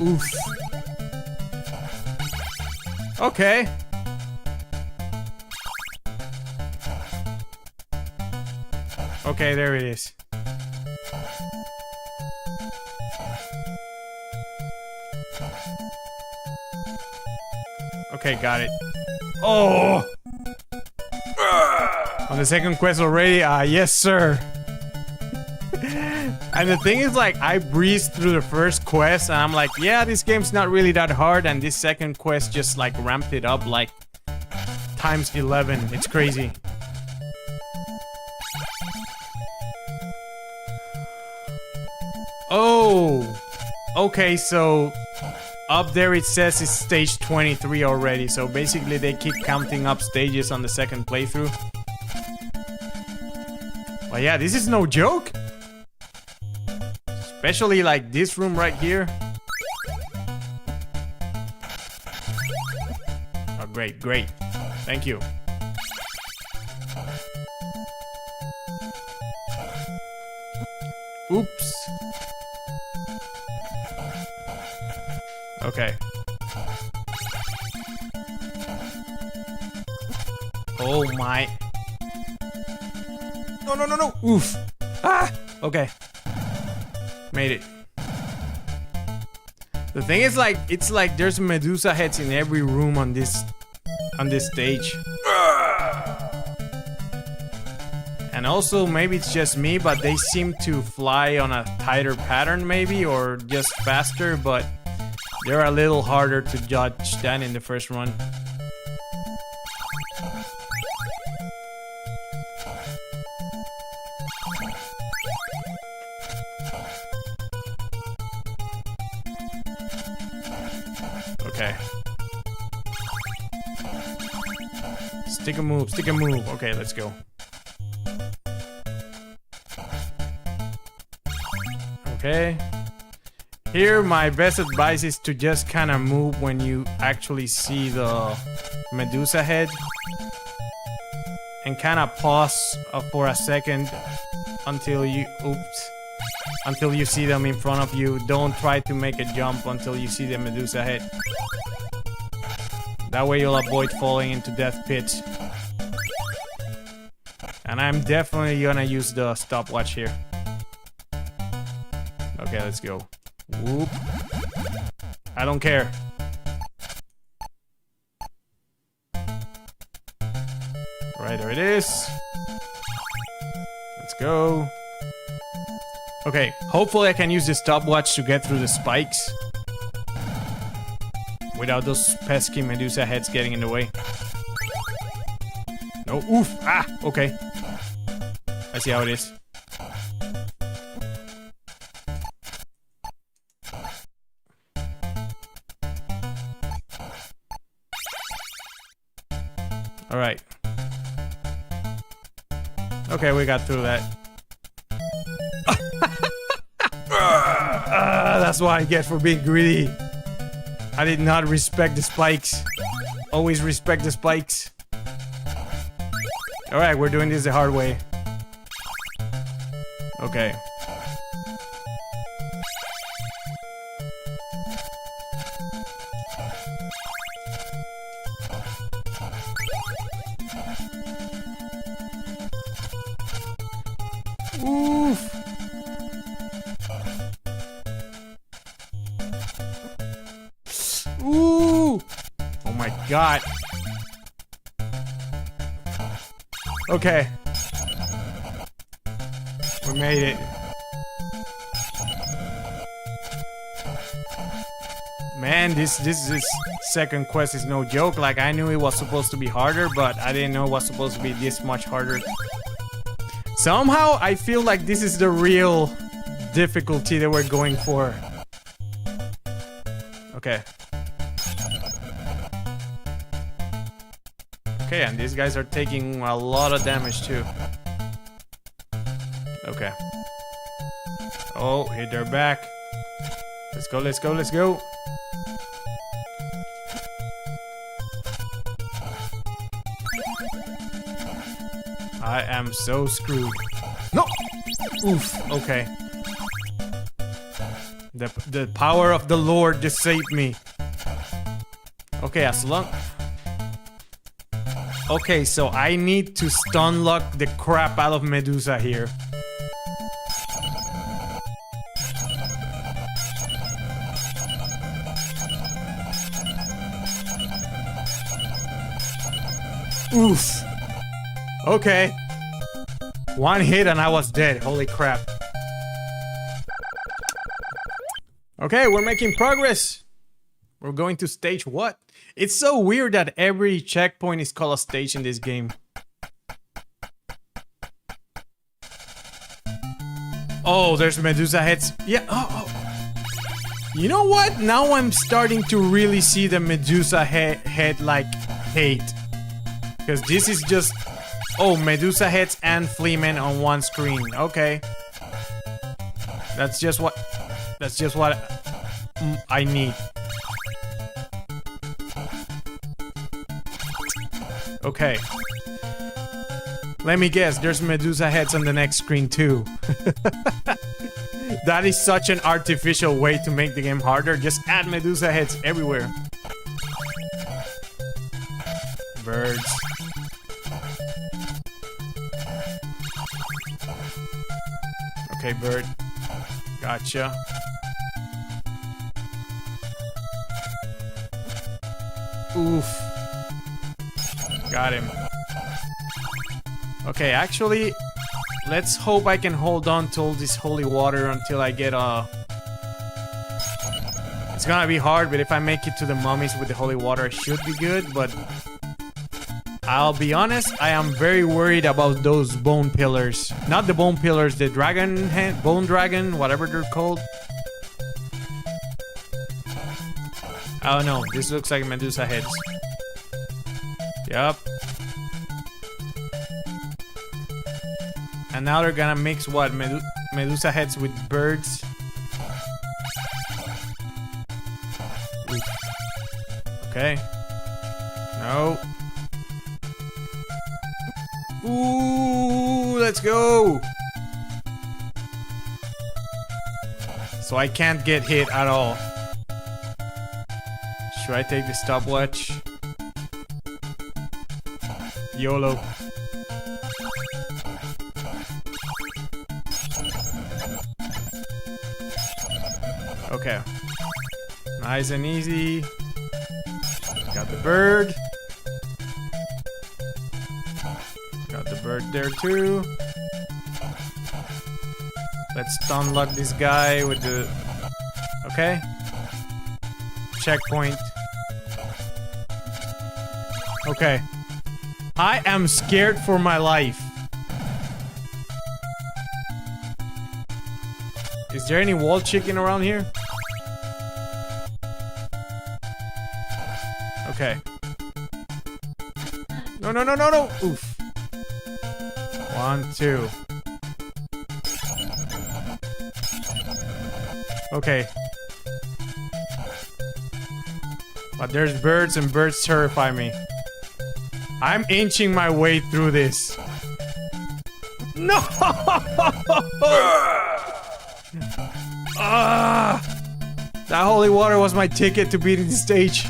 Oof. Okay. Okay, there it is. Okay, got it. Oh! On the second quest already? Yes, sir. And the thing is, like, I breezed through the first quest and I'm like, yeah, this game's not really that hard, and this second quest just, like, ramped it up, like, times 11. It's crazy. Oh! Okay, so... Up there it says it's stage 23 already, so basically they keep counting up stages on the second playthrough. But yeah, this is no joke. Especially like this room right here. Oh, great, great. Thank you. Oops. Okay. Oh my. No, no, no, no. Oof. Ah! Okay. Made it. The thing is, like, it's like there's Medusa heads in every room on this stage. And also, maybe it's just me, but they seem to fly on a tighter pattern maybe, or just faster, but they're a little harder to judge than in the first run. Okay. Stick a move, stick a move. Okay, let's go. Okay. Here, my best advice is to just kind of move when you actually see the Medusa head. And kind of pause for a second until you... Oops. Until you see them in front of you. Don't try to make a jump until you see the Medusa head. That way you'll avoid falling into death pits. And I'm definitely gonna use the stopwatch here. Okay, let's go. Whoop. I don't care. Alright, there it is. Let's go. Okay, hopefully I can use this stopwatch to get through the spikes without those pesky Medusa heads getting in the way. No, oof, ah, okay. I see how it is. Alright. Okay, we got through that. That's what I get for being greedy. I did not respect the spikes. Always respect the spikes. Alright, we're doing this the hard way. Okay. Oof. Ooh. Oh my god. Okay. We made it. Man, this second quest is no joke. Like, I knew it was supposed to be harder, but I didn't know it was supposed to be this much harder. Somehow, I feel like this is the real difficulty that we're going for. Okay. Okay, and these guys are taking a lot of damage too. Okay. Oh, hit their back. Let's go, let's go, let's go. I am so screwed. No! Oof, okay. The power of the Lord just saved me. Okay, as long... Okay, so I need to stun lock the crap out of Medusa here. Oof. Okay. One hit and I was dead. Holy crap. Okay, we're making progress. We're going to stage what? It's so weird that every checkpoint is called a stage in this game. Oh, there's Medusa heads. Yeah, oh. You know what? Now I'm starting to really see the Medusa head like hate. Because this is just... Oh, Medusa heads and Fleamen on one screen. Okay. That's just what I need. Okay. Let me guess, there's Medusa heads on the next screen too. That is such an artificial way to make the game harder. Just add Medusa heads everywhere. Birds. Okay, bird. Gotcha. Oof. Got him. Okay, actually, let's hope I can hold on to all this holy water until I get It's gonna be hard, but if I make it to the mummies with the holy water, it should be good, but... I'll be honest, I am very worried about those bone pillars. Not the bone pillars, the dragon head, bone dragon, whatever they're called. Oh no, this looks like Medusa heads. Yup. And now they're gonna mix what? Medusa heads with birds. Ooh. Okay. No. Ooh, let's go. So I can't get hit at all. Should I take the stopwatch? YOLO. Okay. Nice and easy. Got the bird. Got the bird there too. Let's stun lock this guy with the... Okay. Checkpoint. Okay. I am scared for my life. Is there any wall chicken around here? Okay. No, no, no, no, no! Oof. 1, 2. Okay. But there's birds and birds terrify me. I'm inching my way through this. No! That holy water was my ticket to beating the stage.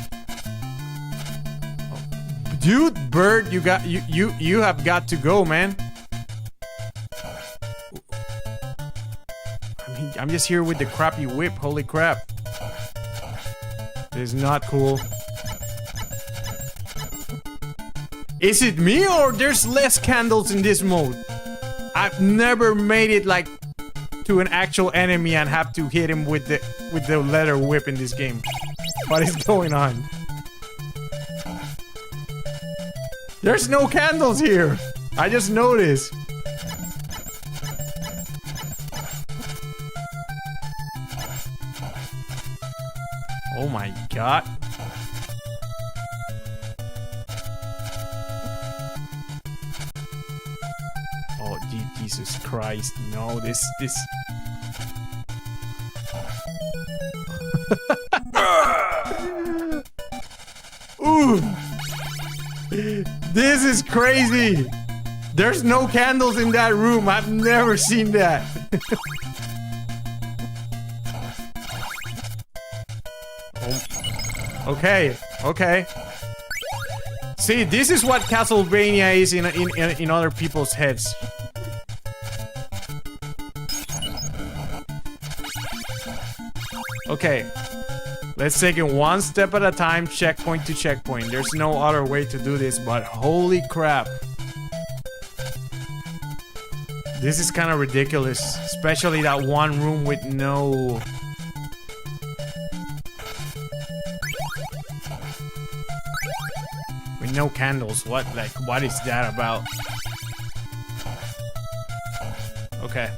Dude, bird, you have got to go, man. I'm just here with the crappy whip. Holy crap. This is not cool. Is it me or there's less candles in this mode? I've never made it like to an actual enemy and have to hit him with the leather whip in this game. What is going on? There's no candles here. I just noticed. Oh my god. Oh, Jesus Christ. No, this... Ooh. This is crazy. There's no candles in that room. I've never seen that. Okay, okay. See, this is what Castlevania is in other people's heads. Okay. Let's take it one step at a time, checkpoint to checkpoint. There's no other way to do this, but holy crap. This is kind of ridiculous, especially that one room with no... with no candles. What is that about? Okay.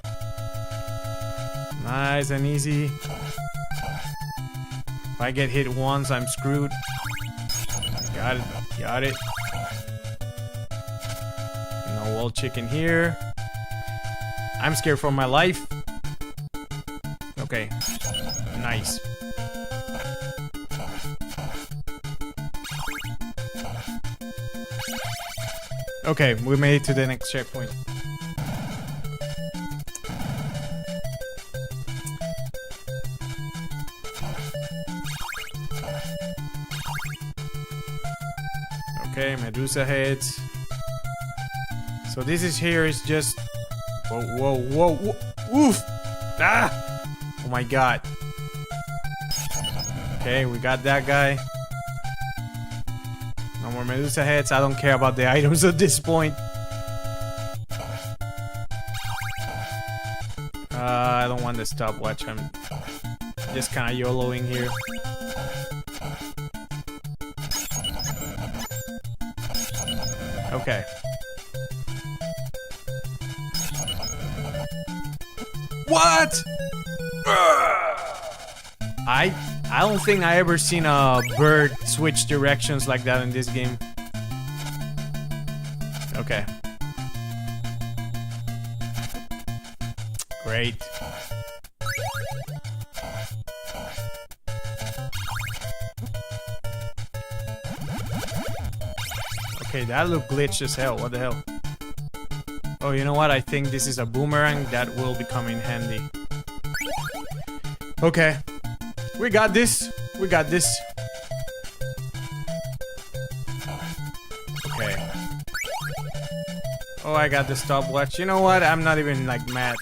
Nice and easy. If I get hit once, I'm screwed. Got it. Got it. No wall chicken here. I'm scared for my life. Okay. Nice. Okay, we made it to the next checkpoint. Okay, Medusa heads. So this is here is just... Whoa, whoa, whoa, whoa. Oof! Ah! Oh my god. Okay, we got that guy. No more Medusa heads. I don't care about the items at this point. I don't want the stopwatch. I'm just kind of YOLOing here. Okay. What? I don't think I ever seen a bird switch directions like that in this game. Okay. Great. Okay, that looked glitched as hell. What the hell? Oh, you know what? I think this is a boomerang that will become in handy. Okay. We got this. We got this. Okay. Oh, I got the stopwatch. You know what? I'm not even like mad.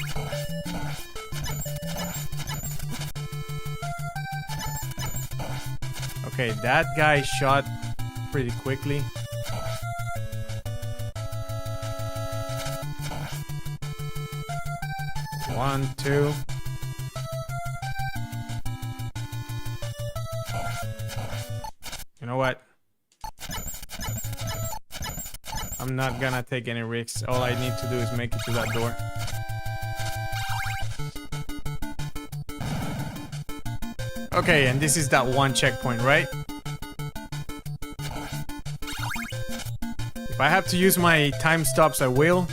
Okay, that guy shot pretty quickly. One, two. You know what? I'm not gonna take any risks. All I need to do is make it to that door. Okay, and this is that one checkpoint, right? If I have to use my time stops, I will.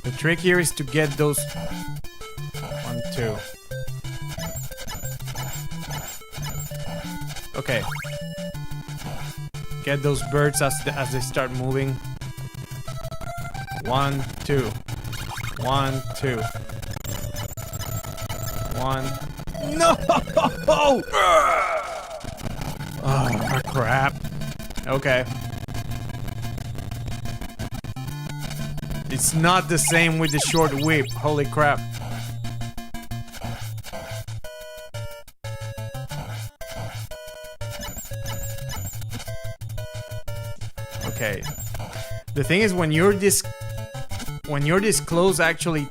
The trick here is to get those... 1, 2. Okay. Get those birds as they start moving. 1, 2. 1, 2. 1. No! Oh, crap. Okay. It's not the same with the short whip. Holy crap. Okay. The thing is, when you're this close, actually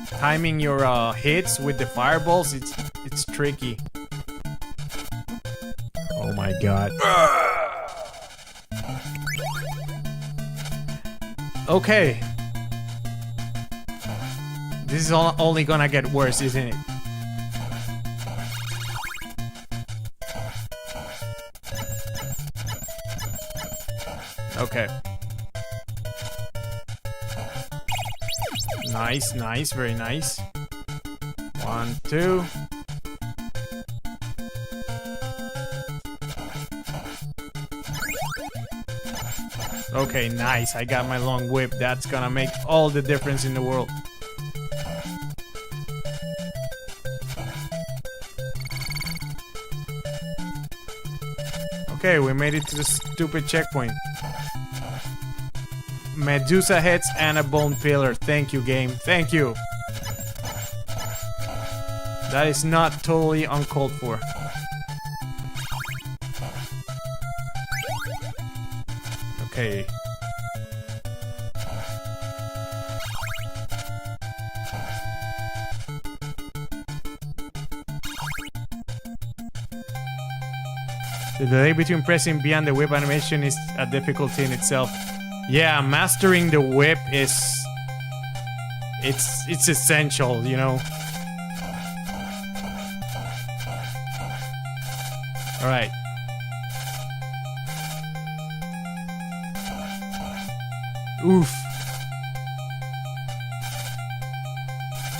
timing your hits with the fireballs, it's tricky. Oh my god. Okay. This is only gonna get worse, isn't it? Okay. Nice, nice, very nice. 1, 2. Okay, nice. I got my long whip. That's gonna make all the difference in the world. Okay, we made it to the stupid checkpoint. Medusa heads and a bone pillar. Thank you, game. Thank you. That is not totally uncalled for. Okay. The delay between pressing B and the whip animation is a difficulty in itself. Yeah, mastering the whip is... It's essential, you know? Alright. Oof.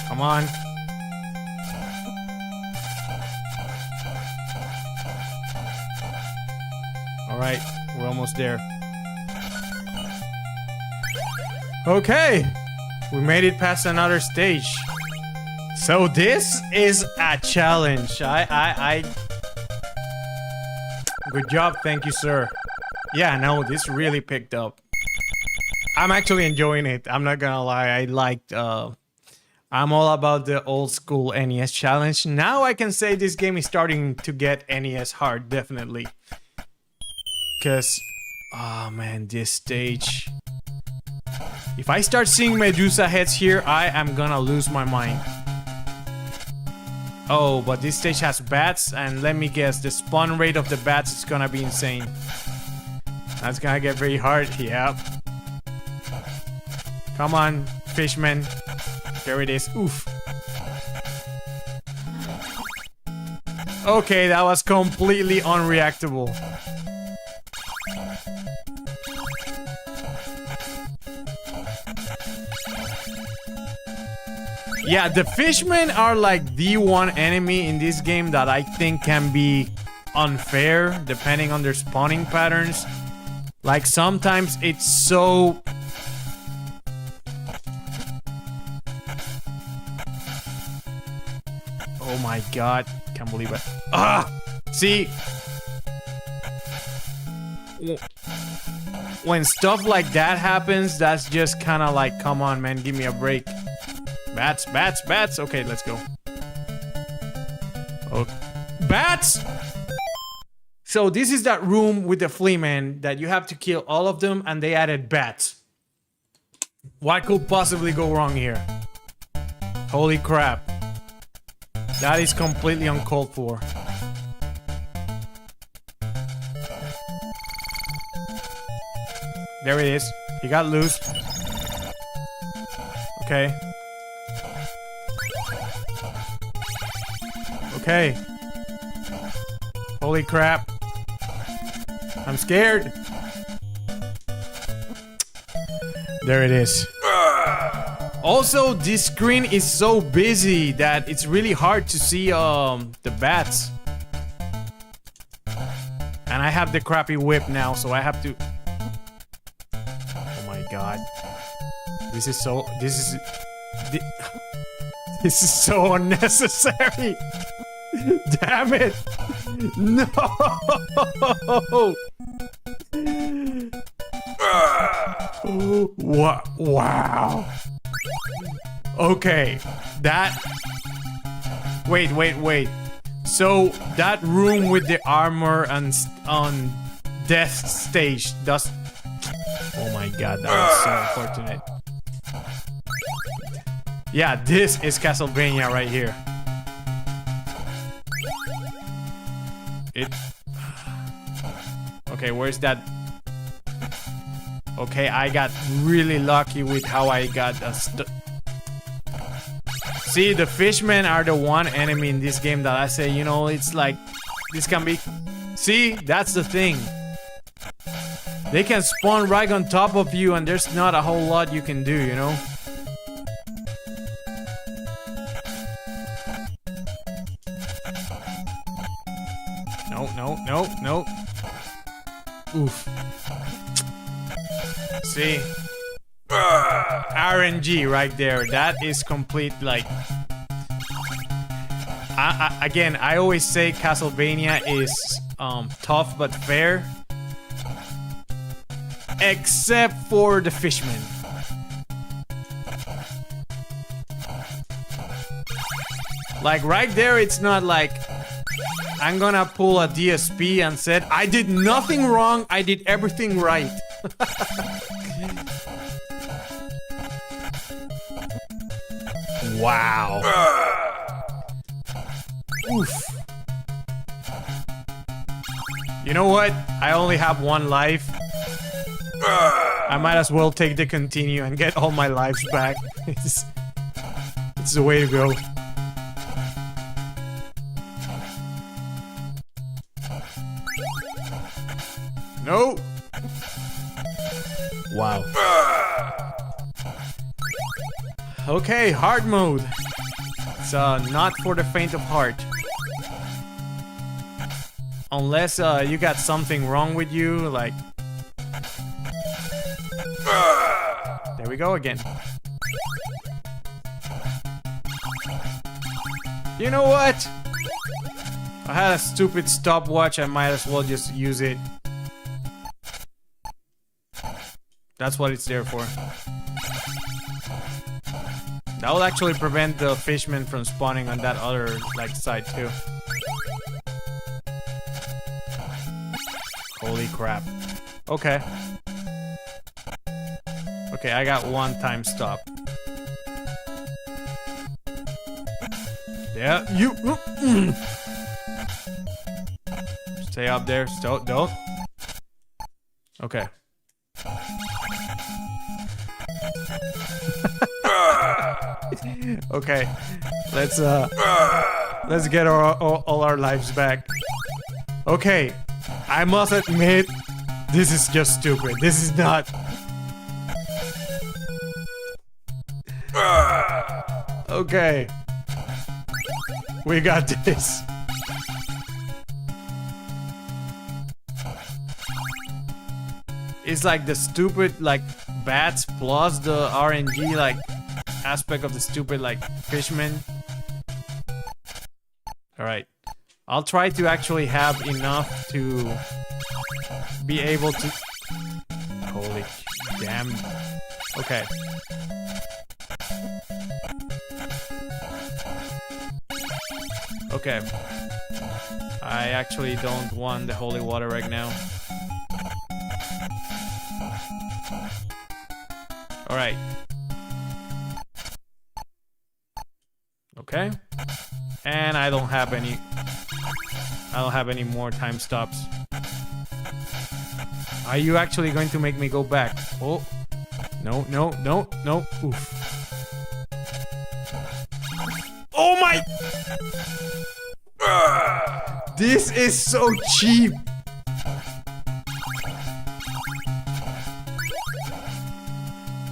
Come on. Alright, we're almost there. Okay, we made it past another stage. So this is a challenge. Good job, thank you, sir. Yeah, no, this really picked up. I'm actually enjoying it. I'm not gonna lie. I liked. I'm all about the old school NES challenge. Now I can say this game is starting to get NES hard, definitely. Cause, oh man, this stage. If I start seeing Medusa heads here, I am gonna lose my mind. Oh, but this stage has bats, and let me guess, the spawn rate of the bats is gonna be insane. That's gonna get very hard. Yep. Come on, fishman. There it is. Oof. Okay, that was completely unreactable. Yeah, the fishmen are like the one enemy in this game that I think can be unfair depending on their spawning patterns. Like sometimes it's so... Oh my god, can't believe it. Ah! See? When stuff like that happens, that's just kind of like, come on man, give me a break. Bats, bats, bats. Okay, let's go. Oh, bats! So this is that room with the flea man that you have to kill all of them, and they added bats. What could possibly go wrong here? Holy crap. That is completely uncalled for. There it is. He got loose. Okay. Okay. Holy crap. I'm scared. There it is. Also, this screen is so busy that it's really hard to see the bats. And I have the crappy whip now, so I have to... Oh my god. This is so... This is so unnecessary. Damn it. No. What? Wow. Okay. That... Wait. So, that room with the armor and on death stage does... Oh my god, that was so unfortunate. Yeah, this is Castlevania right here. Okay, where's that? Okay, I got really lucky with how I got a See, the fishmen are the one enemy in this game that I say, you know, it's like, this can be... See, that's the thing. They can spawn right on top of you and there's not a whole lot you can do, you know? No. Oof. See? RNG right there. That is complete, like... Again, I always say Castlevania is tough but fair. Except for the fishmen. Like, right there, it's not like... I'm gonna pull a DSP and said, I did nothing wrong, I did everything right. Wow. Oof. You know what? I only have one life. I might as well take the continue and get all my lives back. It's the way to go. No. Wow. Okay, hard mode. It's not for the faint of heart. Unless you got something wrong with you, like... There we go again. You know what? I had a stupid stopwatch, I might as well just use it. That's what it's there for. That will actually prevent the fishmen from spawning on that other, like, side too. Holy crap. Okay. Okay, I got one time stop. Yeah, you... Stay up there. Don't. Okay. Okay, let's get all our lives back. Okay, I must admit, this is just stupid. This is not. Okay, we got this. It's like the stupid, like, bats plus the RNG, like, aspect of the stupid, like, fishmen. Alright. I'll try to actually have enough to be able to... Holy damn. Okay. Okay. I actually don't want the holy water right now. Alright. Okay. And I don't have any more time stops. Are you actually going to make me go back? Oh. No. Oof. Oh my! This is so cheap.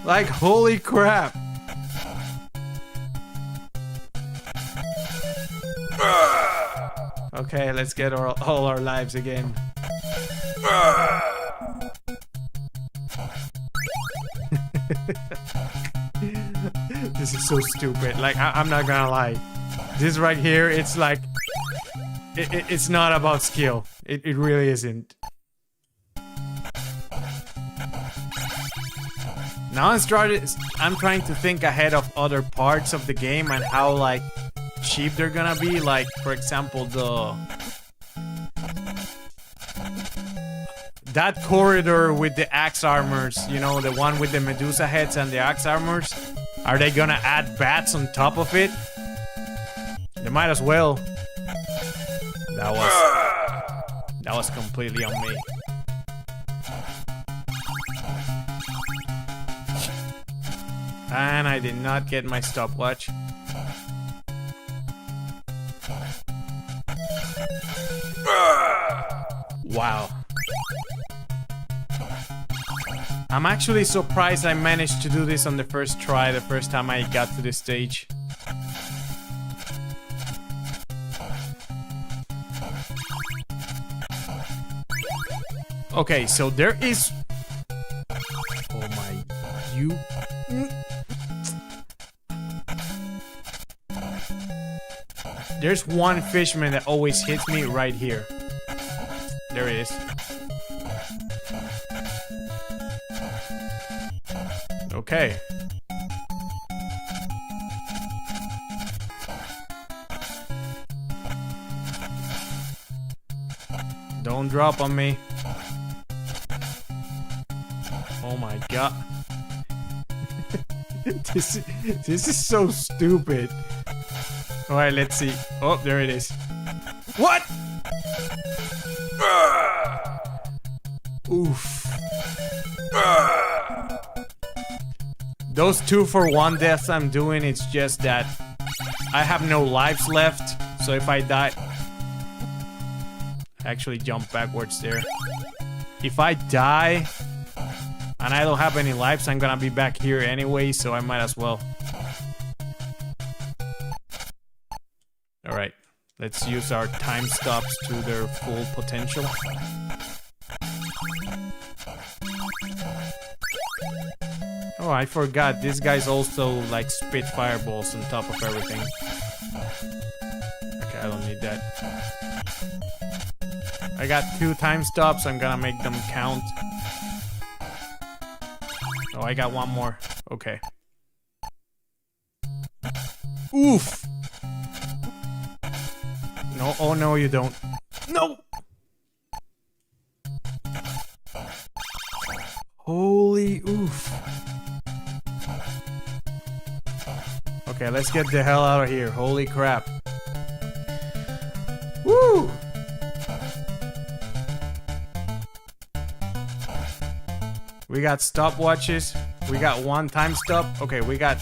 Like, holy crap. Okay, let's get all our lives again. This is so stupid. Like, I'm not gonna lie. This right here, it's like... It's not about skill. It really isn't. Now I'm trying to think ahead of other parts of the game and how, like, cheap they're gonna be. Like, for example, that corridor with the axe armors, you know, the one with the Medusa heads and the axe armors. Are they gonna add bats on top of it? They might as well. That was completely on me. And I did not get my stopwatch. Wow. I'm actually surprised I managed to do this on the first try, the first time I got to this stage. Okay, so there is... Oh my... You... There's one fishman that always hits me right here. There it is. Okay. Don't drop on me. Oh my god. This is so stupid. Alright, let's see. Oh, there it is. What? Oof. Those 2-for-1 deaths I'm doing, it's just that I have no lives left. So if I die... Actually jump backwards there. If I die and I don't have any lives, I'm gonna be back here anyway, so I might as well. Alright, let's use our time stops to their full potential. Oh, I forgot, this guy's also like spit fireballs on top of everything. Okay, I don't need that. I got 2 time stops, I'm gonna make them count. Oh, I got one more. Okay. Oof! No, oh no, you don't. No! Holy oof. Okay, let's get the hell out of here. Holy crap. Woo! We got stopwatches. We got 1 time stop. Okay, we got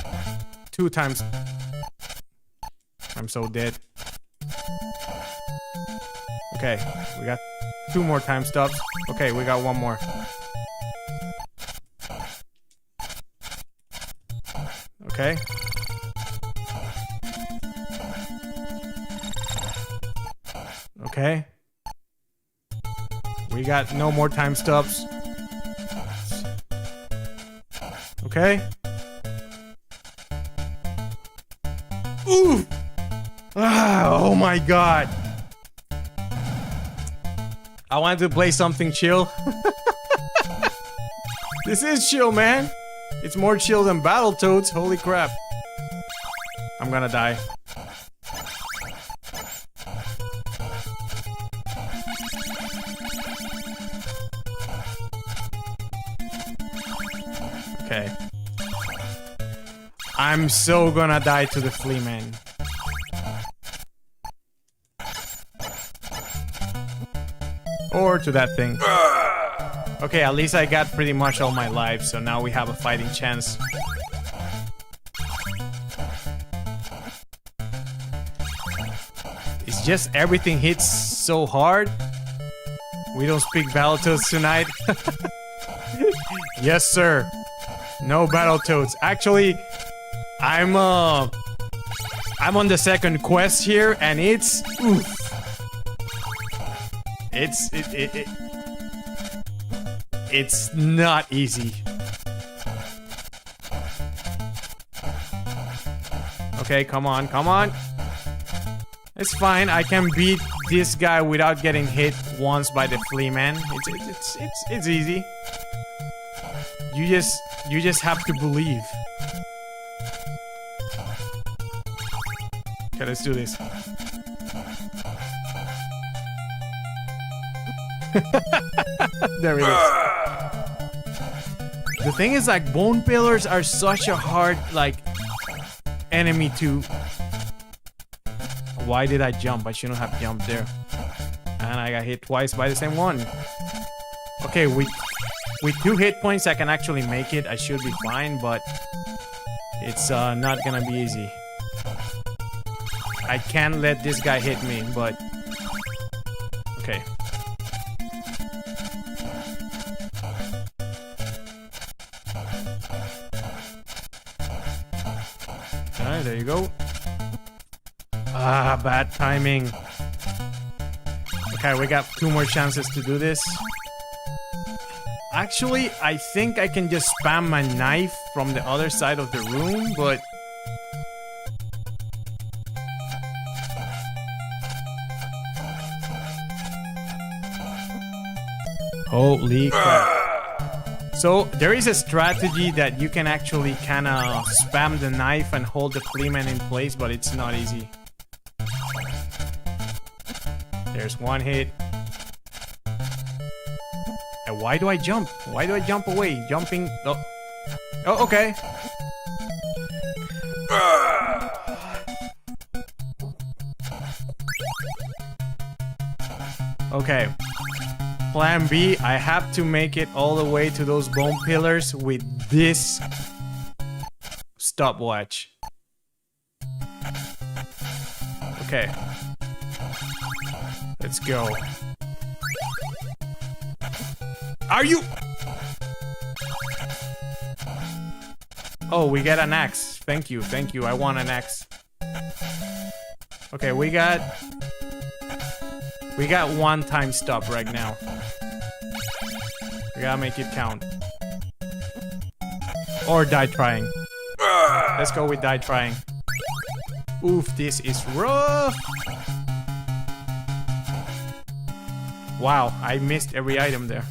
2 times. I'm so dead. Okay, we got 2 more time stops. Okay, we got 1 more. Okay. Okay. We got no more time stops. Okay. Ooh! Ah, oh my god. I wanted to play something chill. This is chill, man. It's more chill than Battletoads. Holy crap. I'm gonna die. Okay. I'm so gonna die to the flea man. Or to that thing. Okay, at least I got pretty much all my lives, so now we have a fighting chance. It's just everything hits so hard. We don't speak Battletoads tonight. Yes, sir. No Battletoads. Actually, I'm on the second quest here, and it's oof. it's not easy. Okay, come on, come on. It's fine. I can beat this guy without getting hit once by the flea man. It's easy. You just have to believe. Okay, let's do this. There it is. The thing is, like, bone pillars are such a hard, like, enemy to... Why did I jump? I shouldn't have jumped there. And I got hit twice by the same one. Okay, with 2 hit points, I can actually make it. I should be fine, but it's not gonna be easy. I can't let this guy hit me, but... Okay. Alright, there you go. Ah, bad timing. Okay, we got 2 more chances to do this. Actually, I think I can just spam my knife from the other side of the room, but... Holy crap. So, there is a strategy that you can actually kind of spam the knife and hold the fleaman in place, but it's not easy. There's 1 hit. And why do I jump? Why do I jump away? Jumping... Oh, oh okay. Okay. Plan B, I have to make it all the way to those bone pillars with this stopwatch. Okay. Let's go. Are you? Oh, we get an axe. Thank you, thank you. I want an axe. Okay, we got 1 time stop right now. We gotta make it count. Or die trying. Let's go with die trying. Oof, this is rough. Wow, I missed every item there.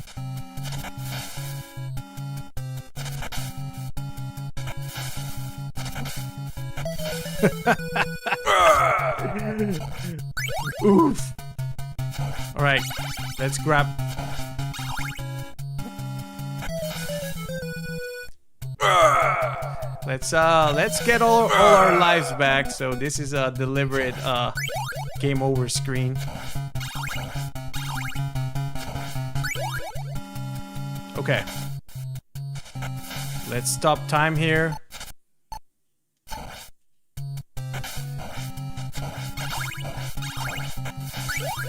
Oof. All right, let's grab. Let's get all our lives back. So this is a deliberate game over screen. Okay. Let's stop time here.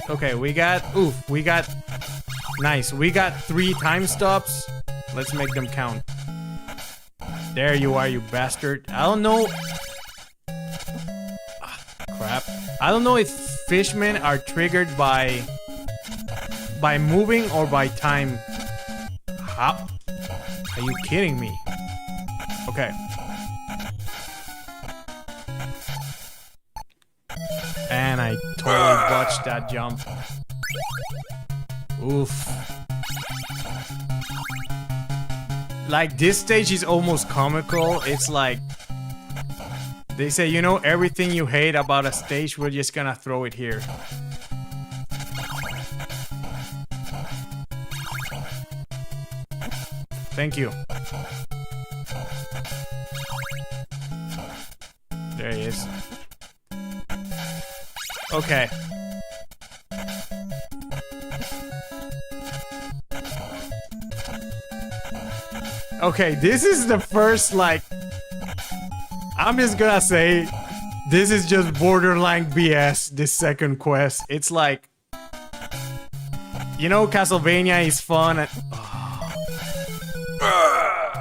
Okay, we got nice. We got 3 time stops. Let's make them count. There you are, you bastard. I don't know. Crap. I don't know if fishmen are triggered by moving or by time. How? Are you kidding me? Okay. And I totally botched that jump. Oof. Like, this stage is almost comical. It's like they say, you know, everything you hate about a stage, we're just gonna throw it here. Thank you. There he is. Okay. Okay, this is the first, like... I'm just gonna say, this is just borderline BS, this second quest. It's like... You know, Castlevania is fun and...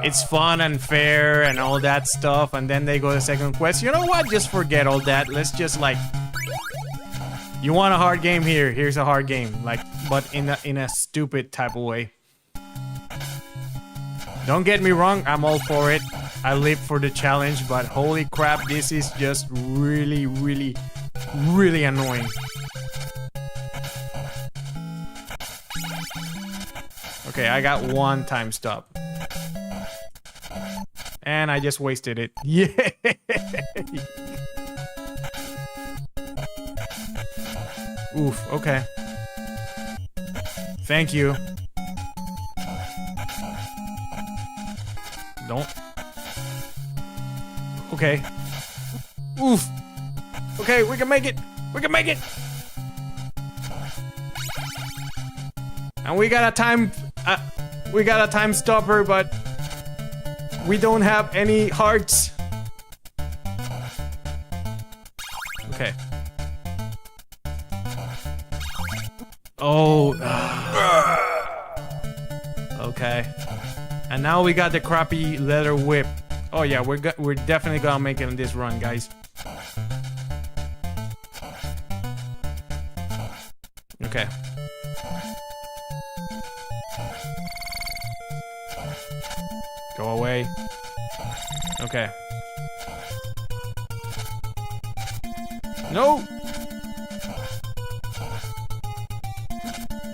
It's fun and fair and all that stuff, and then they go to the second quest. You know what? Just forget all that. Let's just, like... You want a hard game here? Here's a hard game. Like, but in a stupid type of way. Don't get me wrong, I'm all for it. I live for the challenge, but holy crap, this is just really, really, really annoying. Okay, I got one time stop. And I just wasted it. Yeah. Oof, okay. Thank you. Don't. Okay. Oof. Okay, we can make it. We can make it. And we got a time stopper, but we don't have any hearts. Okay. Oh. Okay. And now we got the crappy leather whip. Oh yeah, we're definitely gonna make it in this run, guys. Okay. Go away. Okay. No!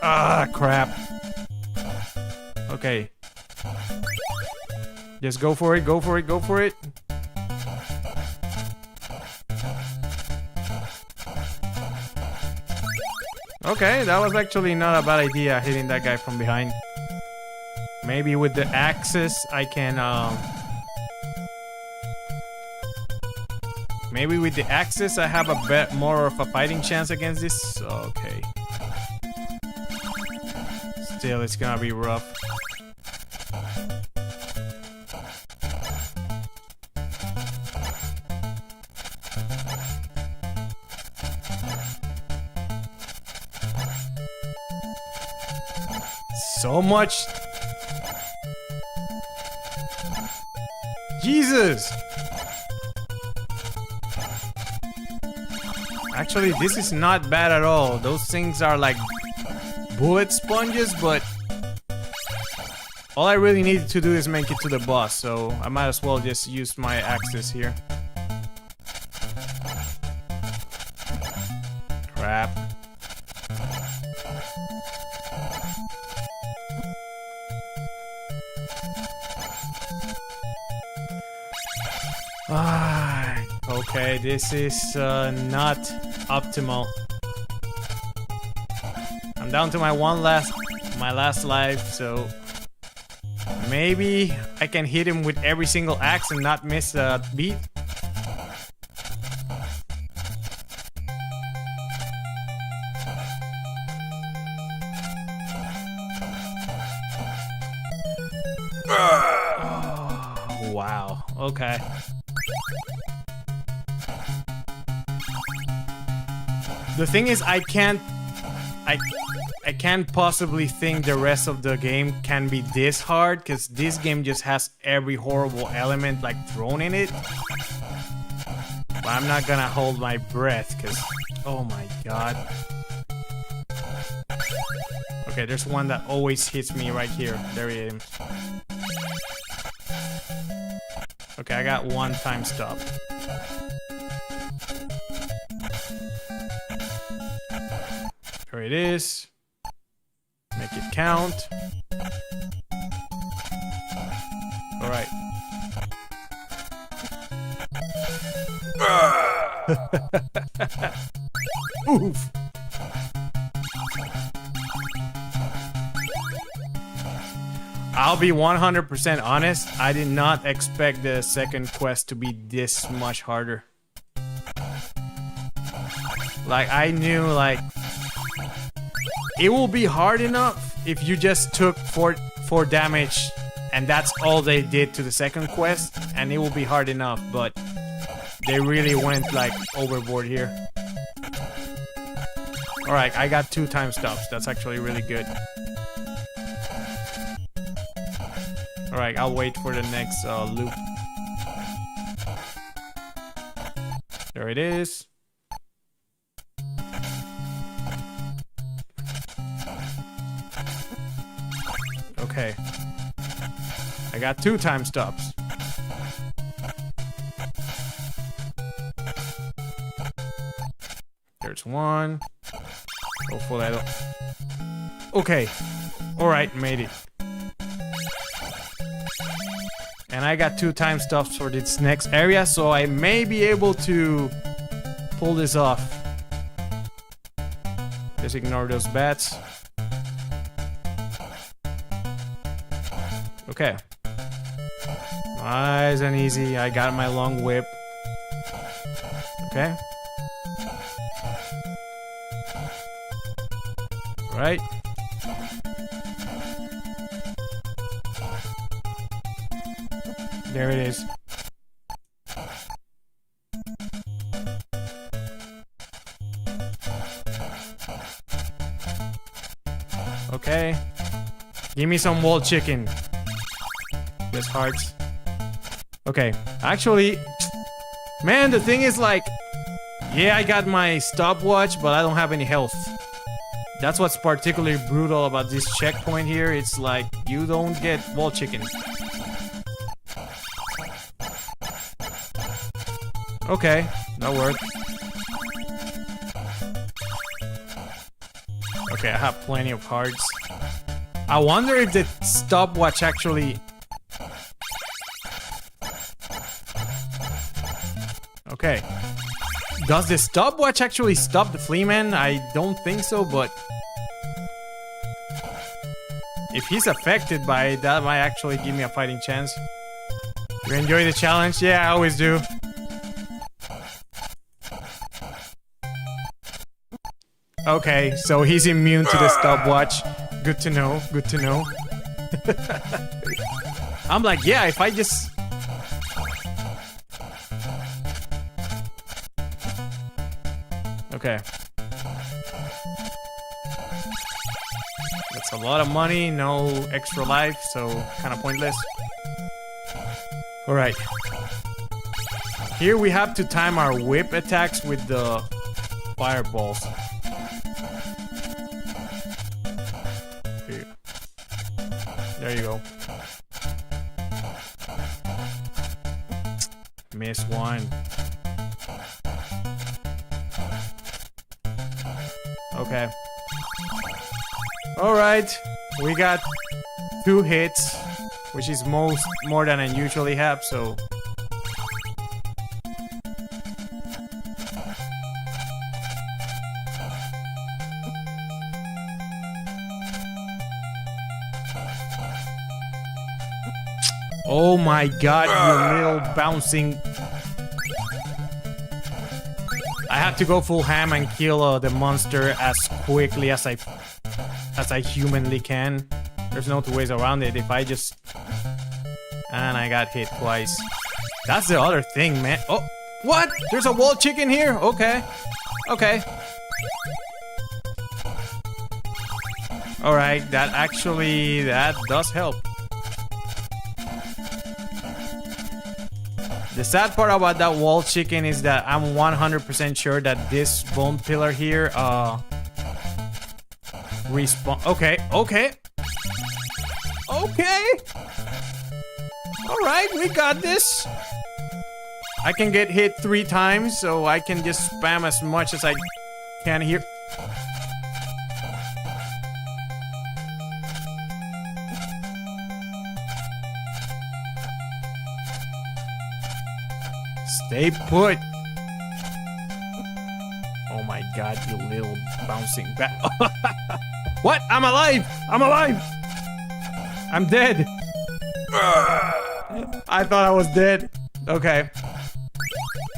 Ah, crap. Okay. Just go for it, go for it, go for it. Okay, that was actually not a bad idea, hitting that guy from behind. Maybe with the axes I can maybe with the axes I have a bit more of a fighting chance against this. Okay. Still, it's gonna be rough. So much. Jesus. Actually, this is not bad at all. Those things are like bullet sponges, but all I really need to do is make it to the boss, so I might as well just use my axes here. Crap. Okay, this is not optimal. I'm down to my last life, so maybe I can hit him with every single axe and not miss a beat. Oh, wow. Okay. The thing is, I can't possibly think the rest of the game can be this hard, because this game just has every horrible element like thrown in it. But I'm not gonna hold my breath, because oh my god. Okay, there's one that always hits me right here. There he is. Okay, I got one time stop. There it is. Make it count. All right. Oof. I'll be 100% honest. I did not expect the second quest to be this much harder. Like, I knew, like, it will be hard enough if you just took 4 damage and that's all they did to the second quest, and it will be hard enough, but they really went like overboard here. Alright, I got 2 time stops. That's actually really good. Alright, I'll wait for the next loop. There it is. Okay. I I got 2 time stops. There's 1. Hopefully I don't... Okay. Alright, made it. And I got 2 time stops for this next area, so I may be able to pull this off. Just ignore those bats. Okay. Nice and easy. I got my long whip. Okay. Right. There it is. Okay. Give me some wall chicken. This hearts. Okay. Actually, man, the thing is like, yeah, I got my stopwatch, but I don't have any health. That's what's particularly brutal about this checkpoint here. It's like, you don't get wall chicken. Okay, that worked. Okay, I have plenty of hearts. I wonder if the stopwatch actually... Okay. Does the stopwatch actually stop the flea man? I don't think so, but... if he's affected by it, that might actually give me a fighting chance. You enjoy the challenge? Yeah, I always do. Okay, so he's immune to the stopwatch. Good to know, good to know. I'm like, yeah, if I just... Okay. That's a lot of money, no extra life, so kind of pointless. Alright. Here we have to time our whip attacks with the fireballs. Here. There you go. Miss one. Okay. Alright. We got 2 hits, which is more than I usually have, so... Oh my god, you little bouncing... I have to go full ham and kill the monster as quickly as I humanly can. There's no 2 ways around it. If I just... And I got hit twice. That's the other thing, man. Oh, what? There's a wall chicken here? Okay. Okay. Alright, that does help. The sad part about that wall chicken is that I'm 100% sure that this bone pillar here, respawn. Okay, okay. Okay. Alright, we got this. I can get hit 3 times, so I can just spam as much as I can here. Stay put. Oh my god, you little bouncing bat. What? I'm alive! I'm alive! I'm dead. I thought I was dead. Okay.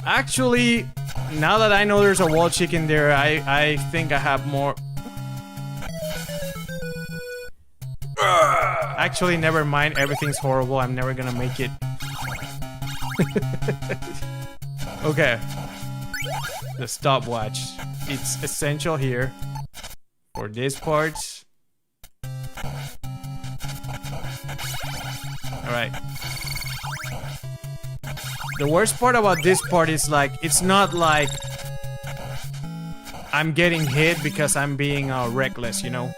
Actually, now that I know there's a wall chicken there, I think I have more. Actually, never mind. Everything's horrible. I'm never gonna make it. Okay. The stopwatch. It's essential here. For this part. Alright. The worst part about this part is like, it's not like I'm getting hit because I'm being reckless, you know?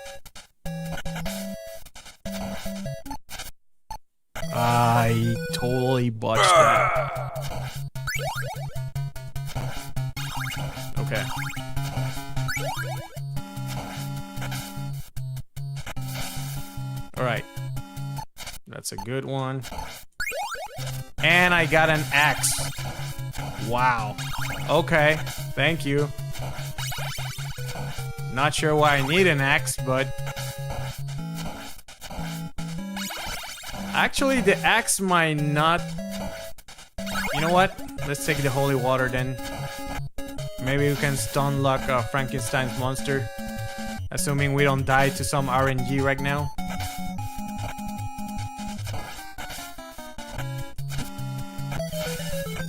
I totally botched that. Okay. Alright. That's a good one. And I got an axe. Wow. Okay. Thank you. Not sure why I need an axe, but... Actually, the axe might not... You know what? Let's take the holy water then. Maybe we can stun lock Frankenstein's monster. Assuming we don't die to some RNG right now.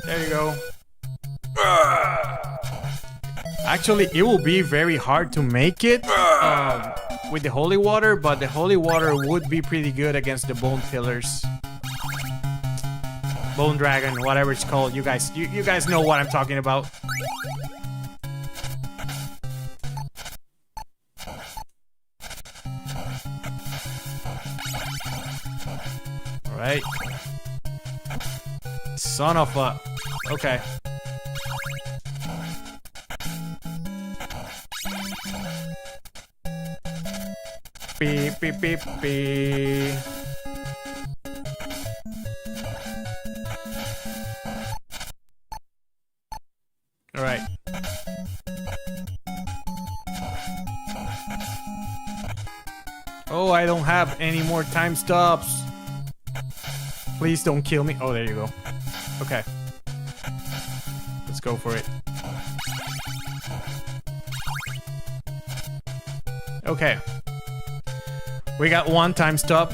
There you go. Actually, it will be very hard to make it with the holy water, but the holy water would be pretty good against the bone pillars. Bone dragon, whatever it's called. You guys know what I'm talking about. Alright. Son of a... Okay. Beep, beep, beep, beep. Alright. Oh, I don't have any more time stops. Please don't kill me. Oh, there you go. Okay. Let's go for it. Okay. We got one time stop.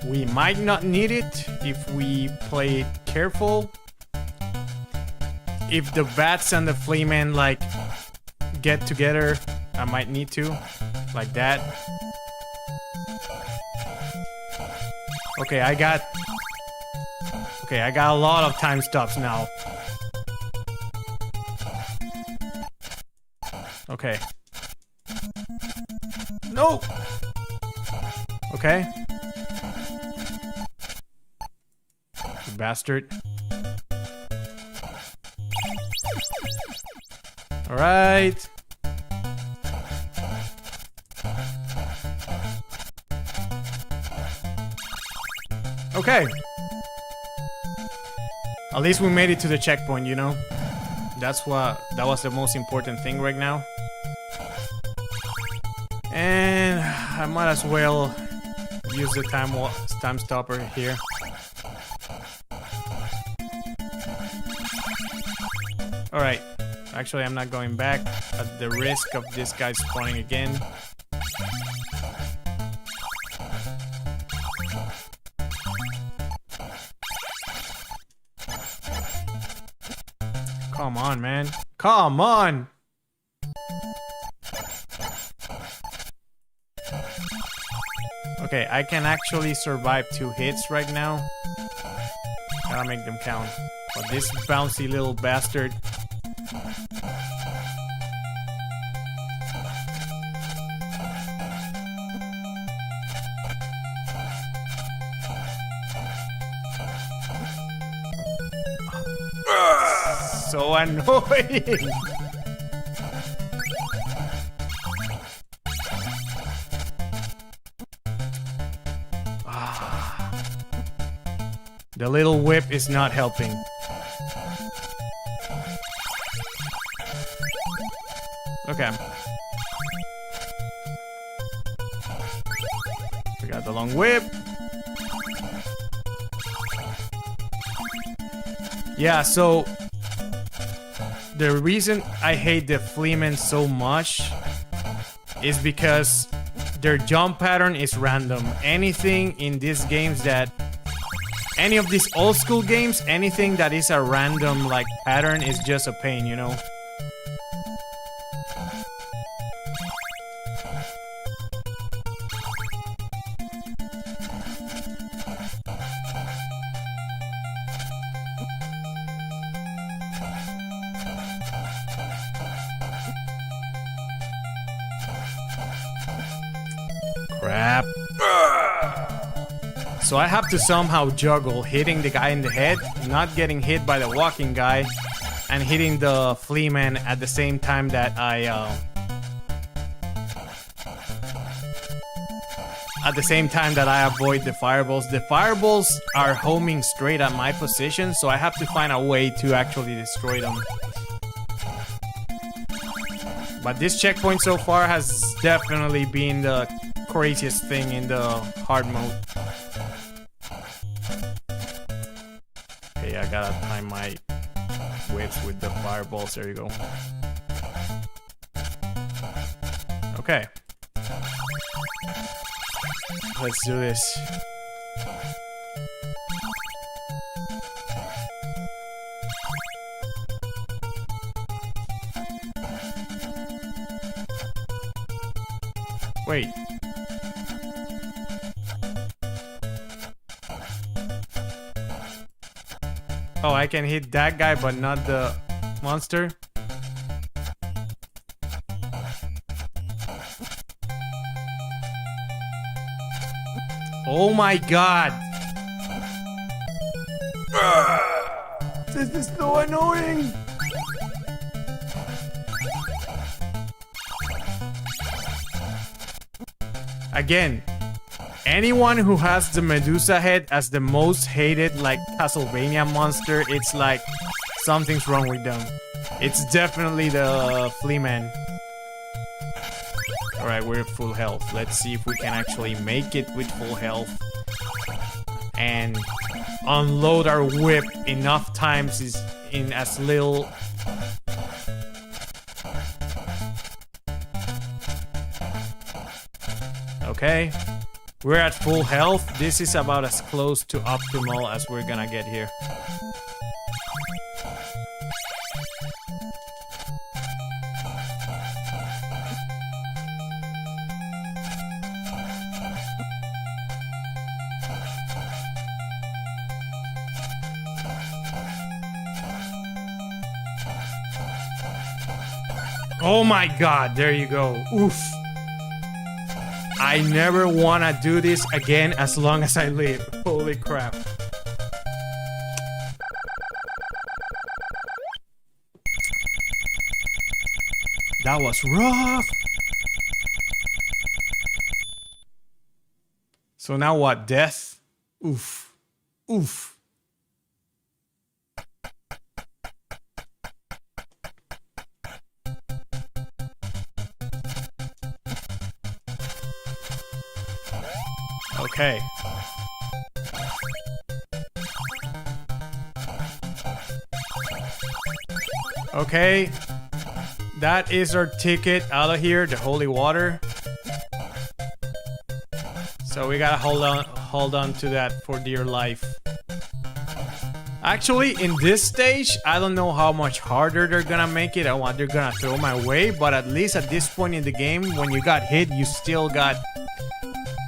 We might not need it if we play it careful. If the bats and the fleamen like get together, I might need to. Like that. Okay, I got a lot of time stops now. Okay. No! Okay. You bastard. Alright. Okay. At least we made it to the checkpoint, you know? That was the most important thing right now. And I might as well use the time stopper here. Alright. Actually, I'm not going back at the risk of this guy spawning again. Come on, man. Come on! Okay, I can actually survive 2 hits right now. Gotta make them count. But this bouncy little bastard... So annoying! The little whip is not helping. Okay. We got the long whip. Yeah, so the reason I hate the Fleamen so much is because their jump pattern is random. Anything in these games that... Any of these old school games, anything that is a random like pattern is just a pain, you know? Crap. So I have to somehow juggle hitting the guy in the head, not getting hit by the walking guy, and hitting the flea man at the same time that I avoid the fireballs. The fireballs are homing straight at my position, so I have to find a way to actually destroy them. But this checkpoint so far has definitely been the craziest thing in the hard mode. Okay, I gotta time my whips with the fireballs. There you go. Okay. Let's do this. Wait. Oh, I can hit that guy, but not the monster. Oh my god! This is so annoying! Again, anyone who has the Medusa head as the most hated, like, Castlevania monster, it's like something's wrong with them. It's definitely the Flea Man. Alright, we're at full health. Let's see if we can actually make it with full health. And unload our whip enough times in as little... Okay. We're at full health. This is about as close to optimal as we're gonna get here. Oh my god, there you go. Oof. I never wanna do this again as long as I live. Holy crap. That was rough. So now what? Death? Oof. Oof. Okay. Okay. That is our ticket out of here, the holy water. So we gotta hold on to that for dear life. Actually, in this stage, I don't know how much harder they're gonna make it and what they're gonna throw my way, but at least at this point in the game, when you got hit, you still got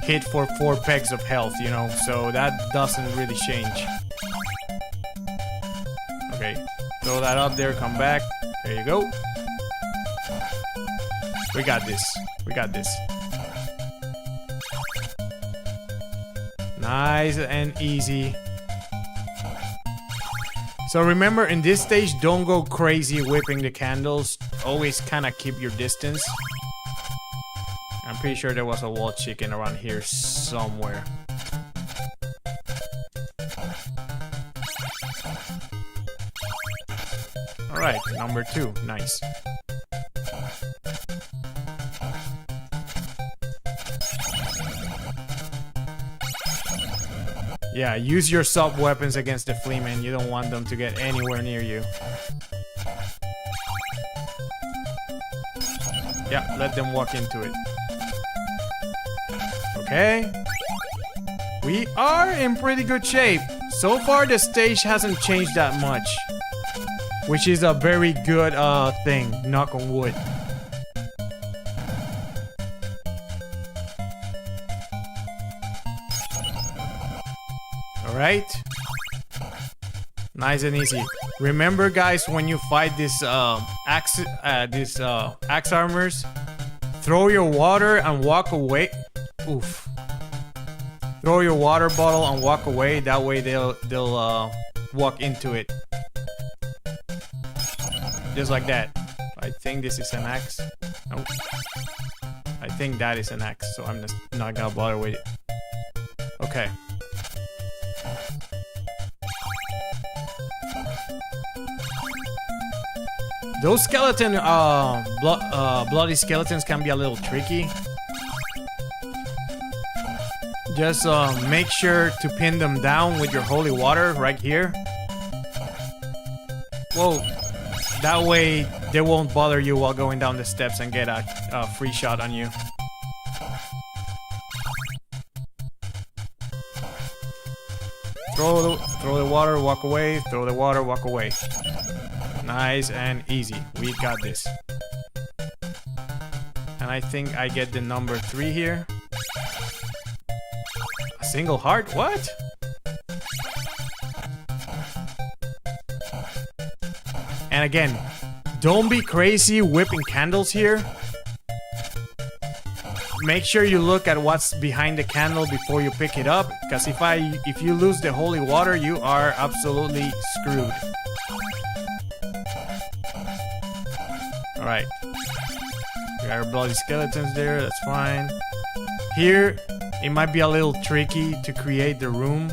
hit for 4 pegs of health, you know, so that doesn't really change. Okay, throw that up there, come back. There you go. We got this. We got this. Nice and easy. So remember, in this stage, don't go crazy whipping the candles. Always kind of keep your distance. I'm pretty sure there was a wall chicken around here somewhere. Alright, number 2. Nice. Yeah, use your sub-weapons against the Fleamen. You don't want them to get anywhere near you. Yeah, let them walk into it. Okay. We are in pretty good shape. So far, the stage hasn't changed that much. Which is a very good thing. Knock on wood. Alright. Nice and easy. Remember, guys, when you fight this axe armors, throw your water and walk away. Oof. Throw your water bottle and walk away. That way they'll walk into it. Just like that. I think this is an axe. Nope. I think that is an axe, so I'm just not gonna bother with it. Okay. Those skeleton, bloody skeletons can be a little tricky. Just make sure to pin them down with your holy water right here. Whoa. That way they won't bother you while going down the steps and get a free shot on you. Throw the water, walk away. Throw the water, walk away. Nice and easy. We got this. And I think I get the number 3 here. A single heart? What? And again, don't be crazy whipping candles here. Make sure you look at what's behind the candle before you pick it up, because if you lose the holy water, you are absolutely screwed. Alright. We got our bloody skeletons there, that's fine. Here, it might be a little tricky to create the room.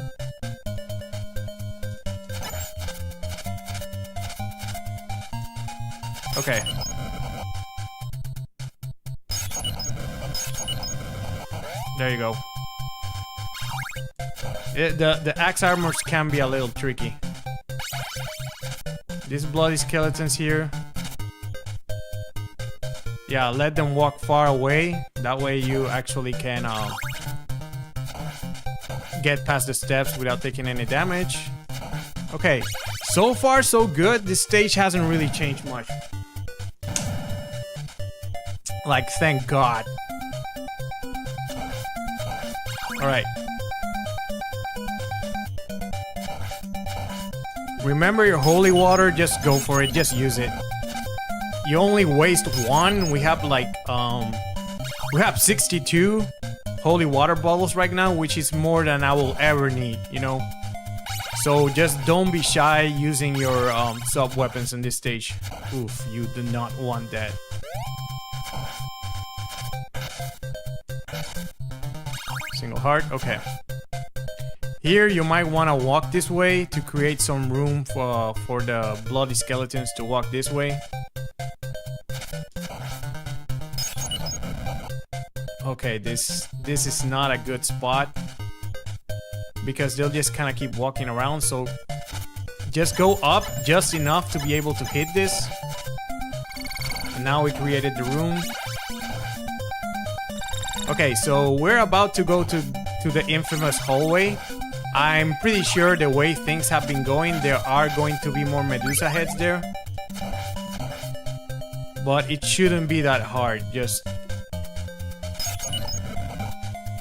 Okay. There you go. The axe armors can be a little tricky. These bloody skeletons here. Yeah, let them walk far away. That way you actually can get past the steps without taking any damage. Okay, so far so good. This stage hasn't really changed much. Like, thank God. Alright. Remember your holy water, just go for it, just use it. You only waste 1. We have like, we have 62 holy water bottles right now, which is more than I will ever need, you know? So just don't be shy using your sub-weapons in this stage. Oof, you do not want that. Single heart, okay. Here you might want to walk this way to create some room for the bloody skeletons to walk this way. Okay, this is not a good spot because they'll just kind of keep walking around, so just go up just enough to be able to hit this. And now we created the room. Okay, so we're about to go to the infamous hallway. I'm pretty sure the way things have been going, there are going to be more Medusa heads there. But it shouldn't be that hard, just...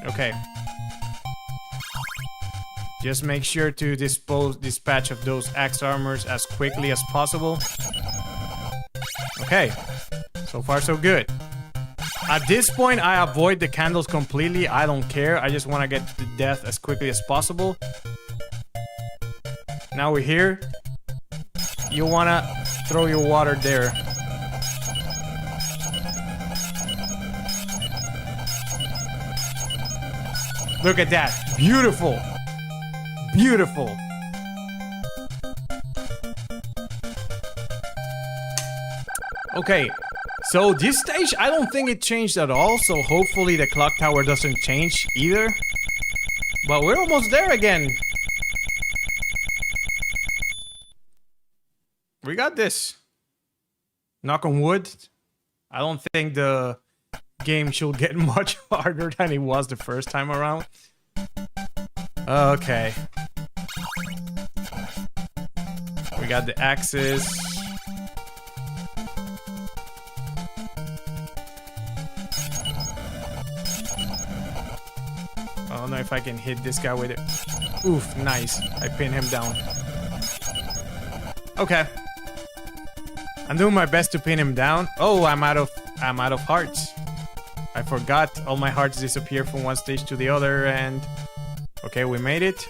Okay. Just make sure to dispatch of those axe armors as quickly as possible. Okay. So far so good. At this point, I avoid the candles completely. I don't care. I just want to get to death as quickly as possible. Now we're here. You want to throw your water there. Look at that. Beautiful. Beautiful. Okay. So this stage, I don't think it changed at all, so hopefully the clock tower doesn't change either. But we're almost there again. We got this. Knock on wood. I don't think the game should get much harder than it was the first time around. Okay. We got the axes. I don't know if I can hit this guy with it. Oof, nice. I pin him down. Okay. I'm doing my best to pin him down. Oh, I'm out of hearts. I forgot all my hearts disappear from one stage to the other, and Okay, we made it.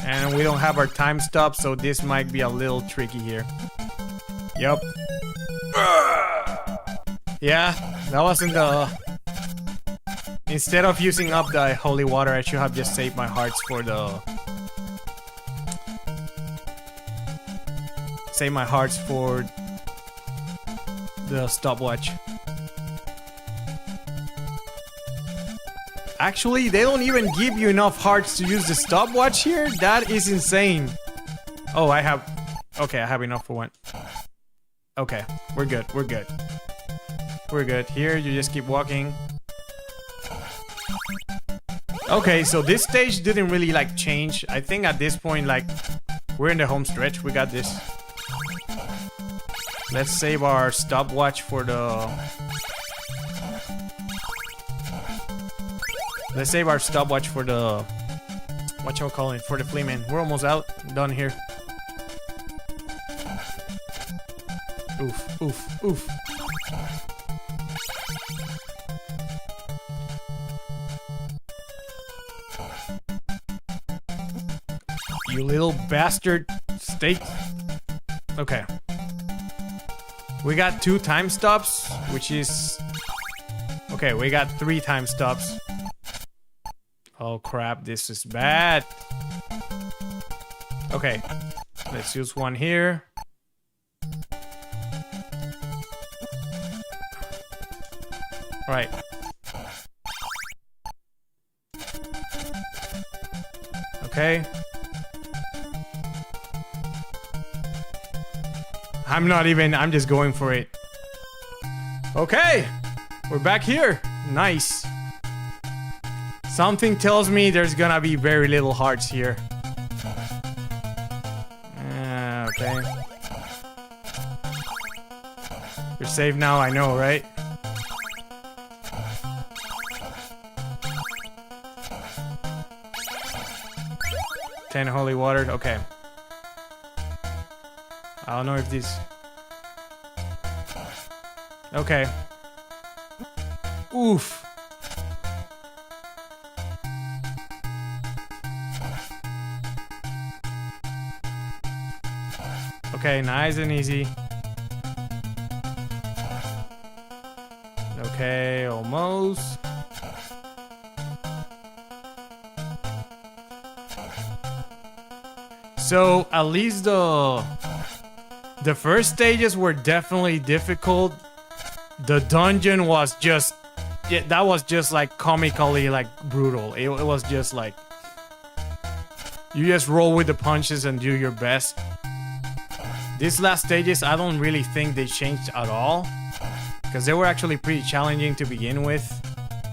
And we don't have our time stop, so this might be a little tricky here. Yup. Yeah, that wasn't the... Instead of using up the holy water, I should have just saved my hearts for the... Save my hearts for the stopwatch. Actually, they don't even give you enough hearts to use the stopwatch here? That is insane. Oh, I have... Okay, I have enough for one. Okay, we're good, we're good. We're good. Here, you just keep walking. Okay, so this stage didn't really, like, change. I think at this point, like, we're in the home stretch. We got this. Let's save our stopwatch for the... Let's save our stopwatch for the... What y'all call it? For the Fleaman. We're almost out. Done here. Oof, oof, oof. You little bastard. Steak. Okay. We got 2 time stops, which is... Okay, we got 3 time stops. Oh crap, this is bad. Okay, let's use one here. Alright. Okay. I'm just going for it. Okay, we're back here. Nice. Something tells me there's gonna be very little hearts here. Okay. You're safe now, I know, right? Ten holy water, okay. I don't know if this... Okay. Oof. Okay, nice and easy. Okay, almost. So, at least the first stages were definitely difficult. The dungeon was just... Yeah, that was just like comically like brutal. It was just like... You just roll with the punches and do your best. These last stages, I don't really think they changed at all. Because they were actually pretty challenging to begin with.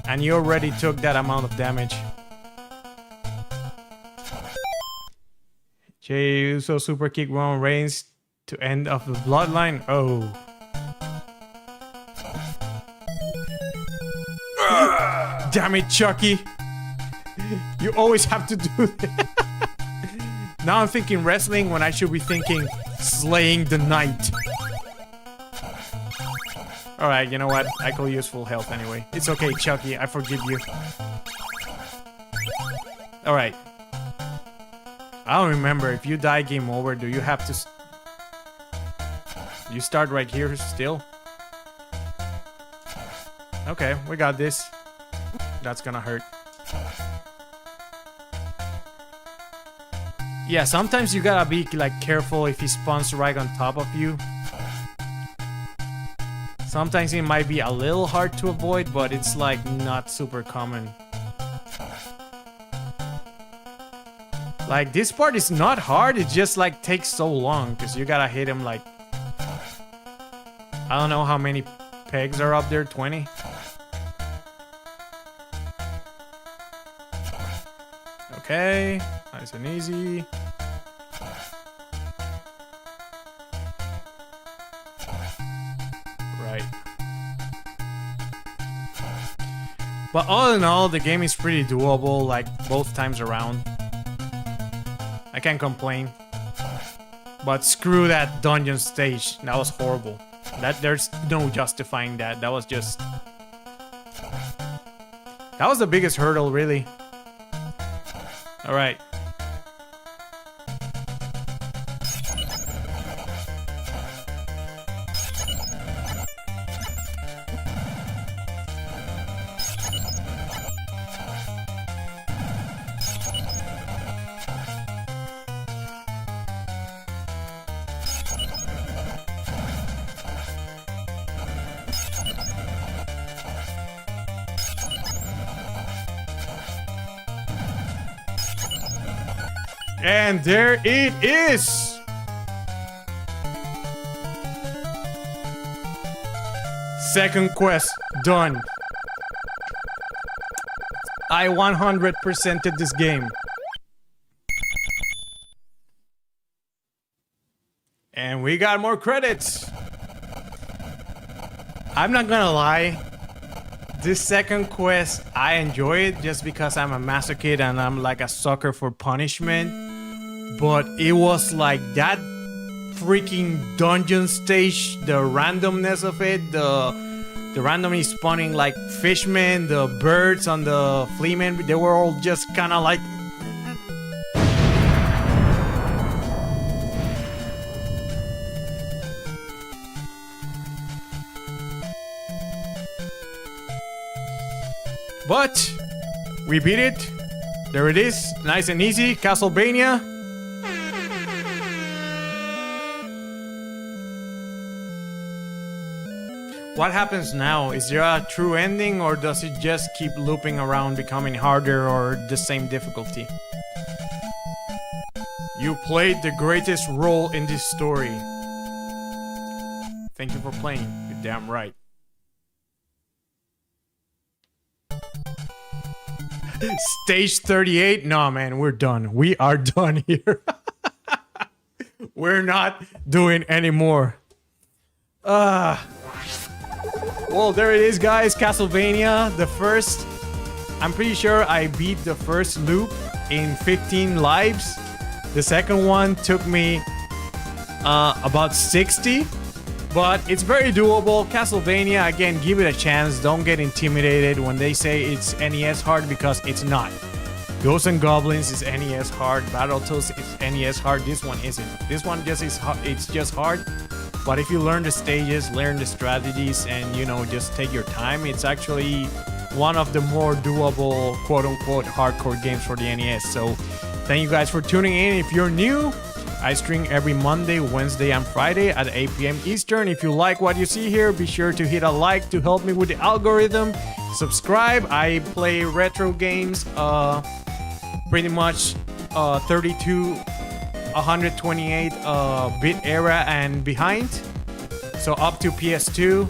And you already took that amount of damage. Jey Uso super kick Roman Reigns to end of the bloodline. Oh. Damn it, Chucky. You always have to do that. Now I'm thinking wrestling when I should be thinking slaying the knight. Alright, you know what? I could use full health anyway. It's okay, Chucky. I forgive you. Alright. I don't remember. If you die, game over. Do you have to... You start right here still? Okay, we got this. That's gonna hurt. Yeah, sometimes you gotta be like careful if he spawns right on top of you. Sometimes it might be a little hard to avoid, but it's like not super common. Like this part is not hard, it just like takes so long because you gotta hit him like... I don't know how many pegs are up there, 20? Okay, nice and easy. Right. But all in all, the game is pretty doable, like both times around. I can't complain. But screw that dungeon stage, that was horrible. There's no justifying that, that was just... That was the biggest hurdle, really. All right. And there it is! Second quest done. I 100%ed this game. And we got more credits. I'm not gonna lie. This second quest, I enjoy it just because I'm a masochist and I'm like a sucker for punishment. But it was like that freaking dungeon stage, the randomness of it, the randomly spawning like fishmen, the birds on the fleamen, they were all just kind of like... But we beat it. There it is, nice and easy, Castlevania. What happens now? Is there a true ending, or does it just keep looping around, becoming harder or the same difficulty? You played the greatest role in this story. Thank you for playing. You're damn right. Stage 38? No, man, we're done. We are done here. We're not doing anymore. Well, there it is, guys. Castlevania, the first. I'm pretty sure I beat the first loop in 15 lives. The second one took me about 60. But it's very doable. Castlevania, again, give it a chance. Don't get intimidated when they say it's NES hard, because it's not. Ghosts and Goblins is NES hard. Battletoads is NES hard. This one isn't. This one just is hard. It's just hard. But if you learn the stages, learn the strategies, and, you know, just take your time, it's actually one of the more doable, quote-unquote, hardcore games for the NES. So thank you guys for tuning in. If you're new, I stream every Monday, Wednesday, and Friday at 8 p.m. Eastern. If you like what you see here, be sure to hit a like to help me with the algorithm. Subscribe. I play retro games, pretty much 32 128 bit era and behind, so up to PS2.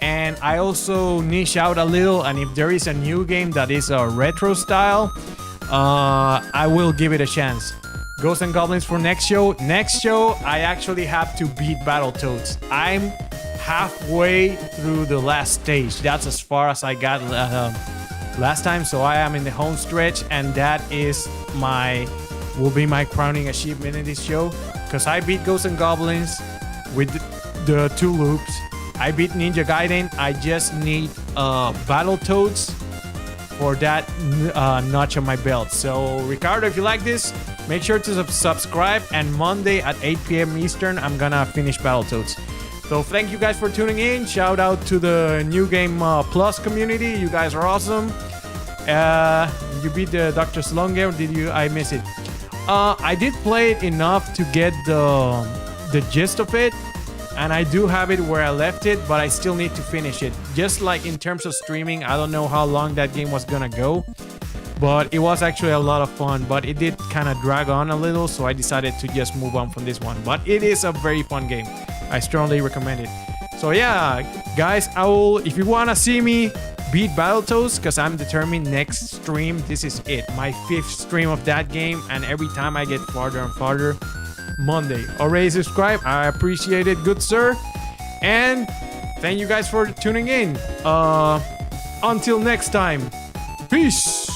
And I also niche out a little, and if there is a new game that is a retro style, I will give it a chance. Ghosts and Goblins for next show. Next show, I actually have to beat Battletoads. I'm halfway through the last stage. That's as far as I got last time, so I am in the home stretch, and that is will be my crowning achievement in this show, because I beat Ghosts and Goblins with the 2 loops. I beat Ninja Gaiden. I just need Battletoads for that notch on my belt. So Ricardo, if you like this, make sure to subscribe, and Monday at 8 p.m. Eastern, I'm gonna finish Battletoads. So thank you guys for tuning in. Shout out to the New Game Plus community. You guys are awesome. You beat the Dr. Slonge, or did you? I miss it. I did play it enough to get the gist of it, and I do have it where I left it, but I still need to finish it. Just like in terms of streaming, I don't know how long that game was gonna go, but it was actually a lot of fun. But it did kind of drag on a little, so I decided to just move on from this one. But it is a very fun game. I strongly recommend it. So yeah, guys, if you wanna see me beat Battletoads, because I'm determined next stream, this is it. My 5th stream of that game, and every time I get farther and farther. Monday. Already subscribe. I appreciate it, good sir. And thank you guys for tuning in. Until next time. Peace.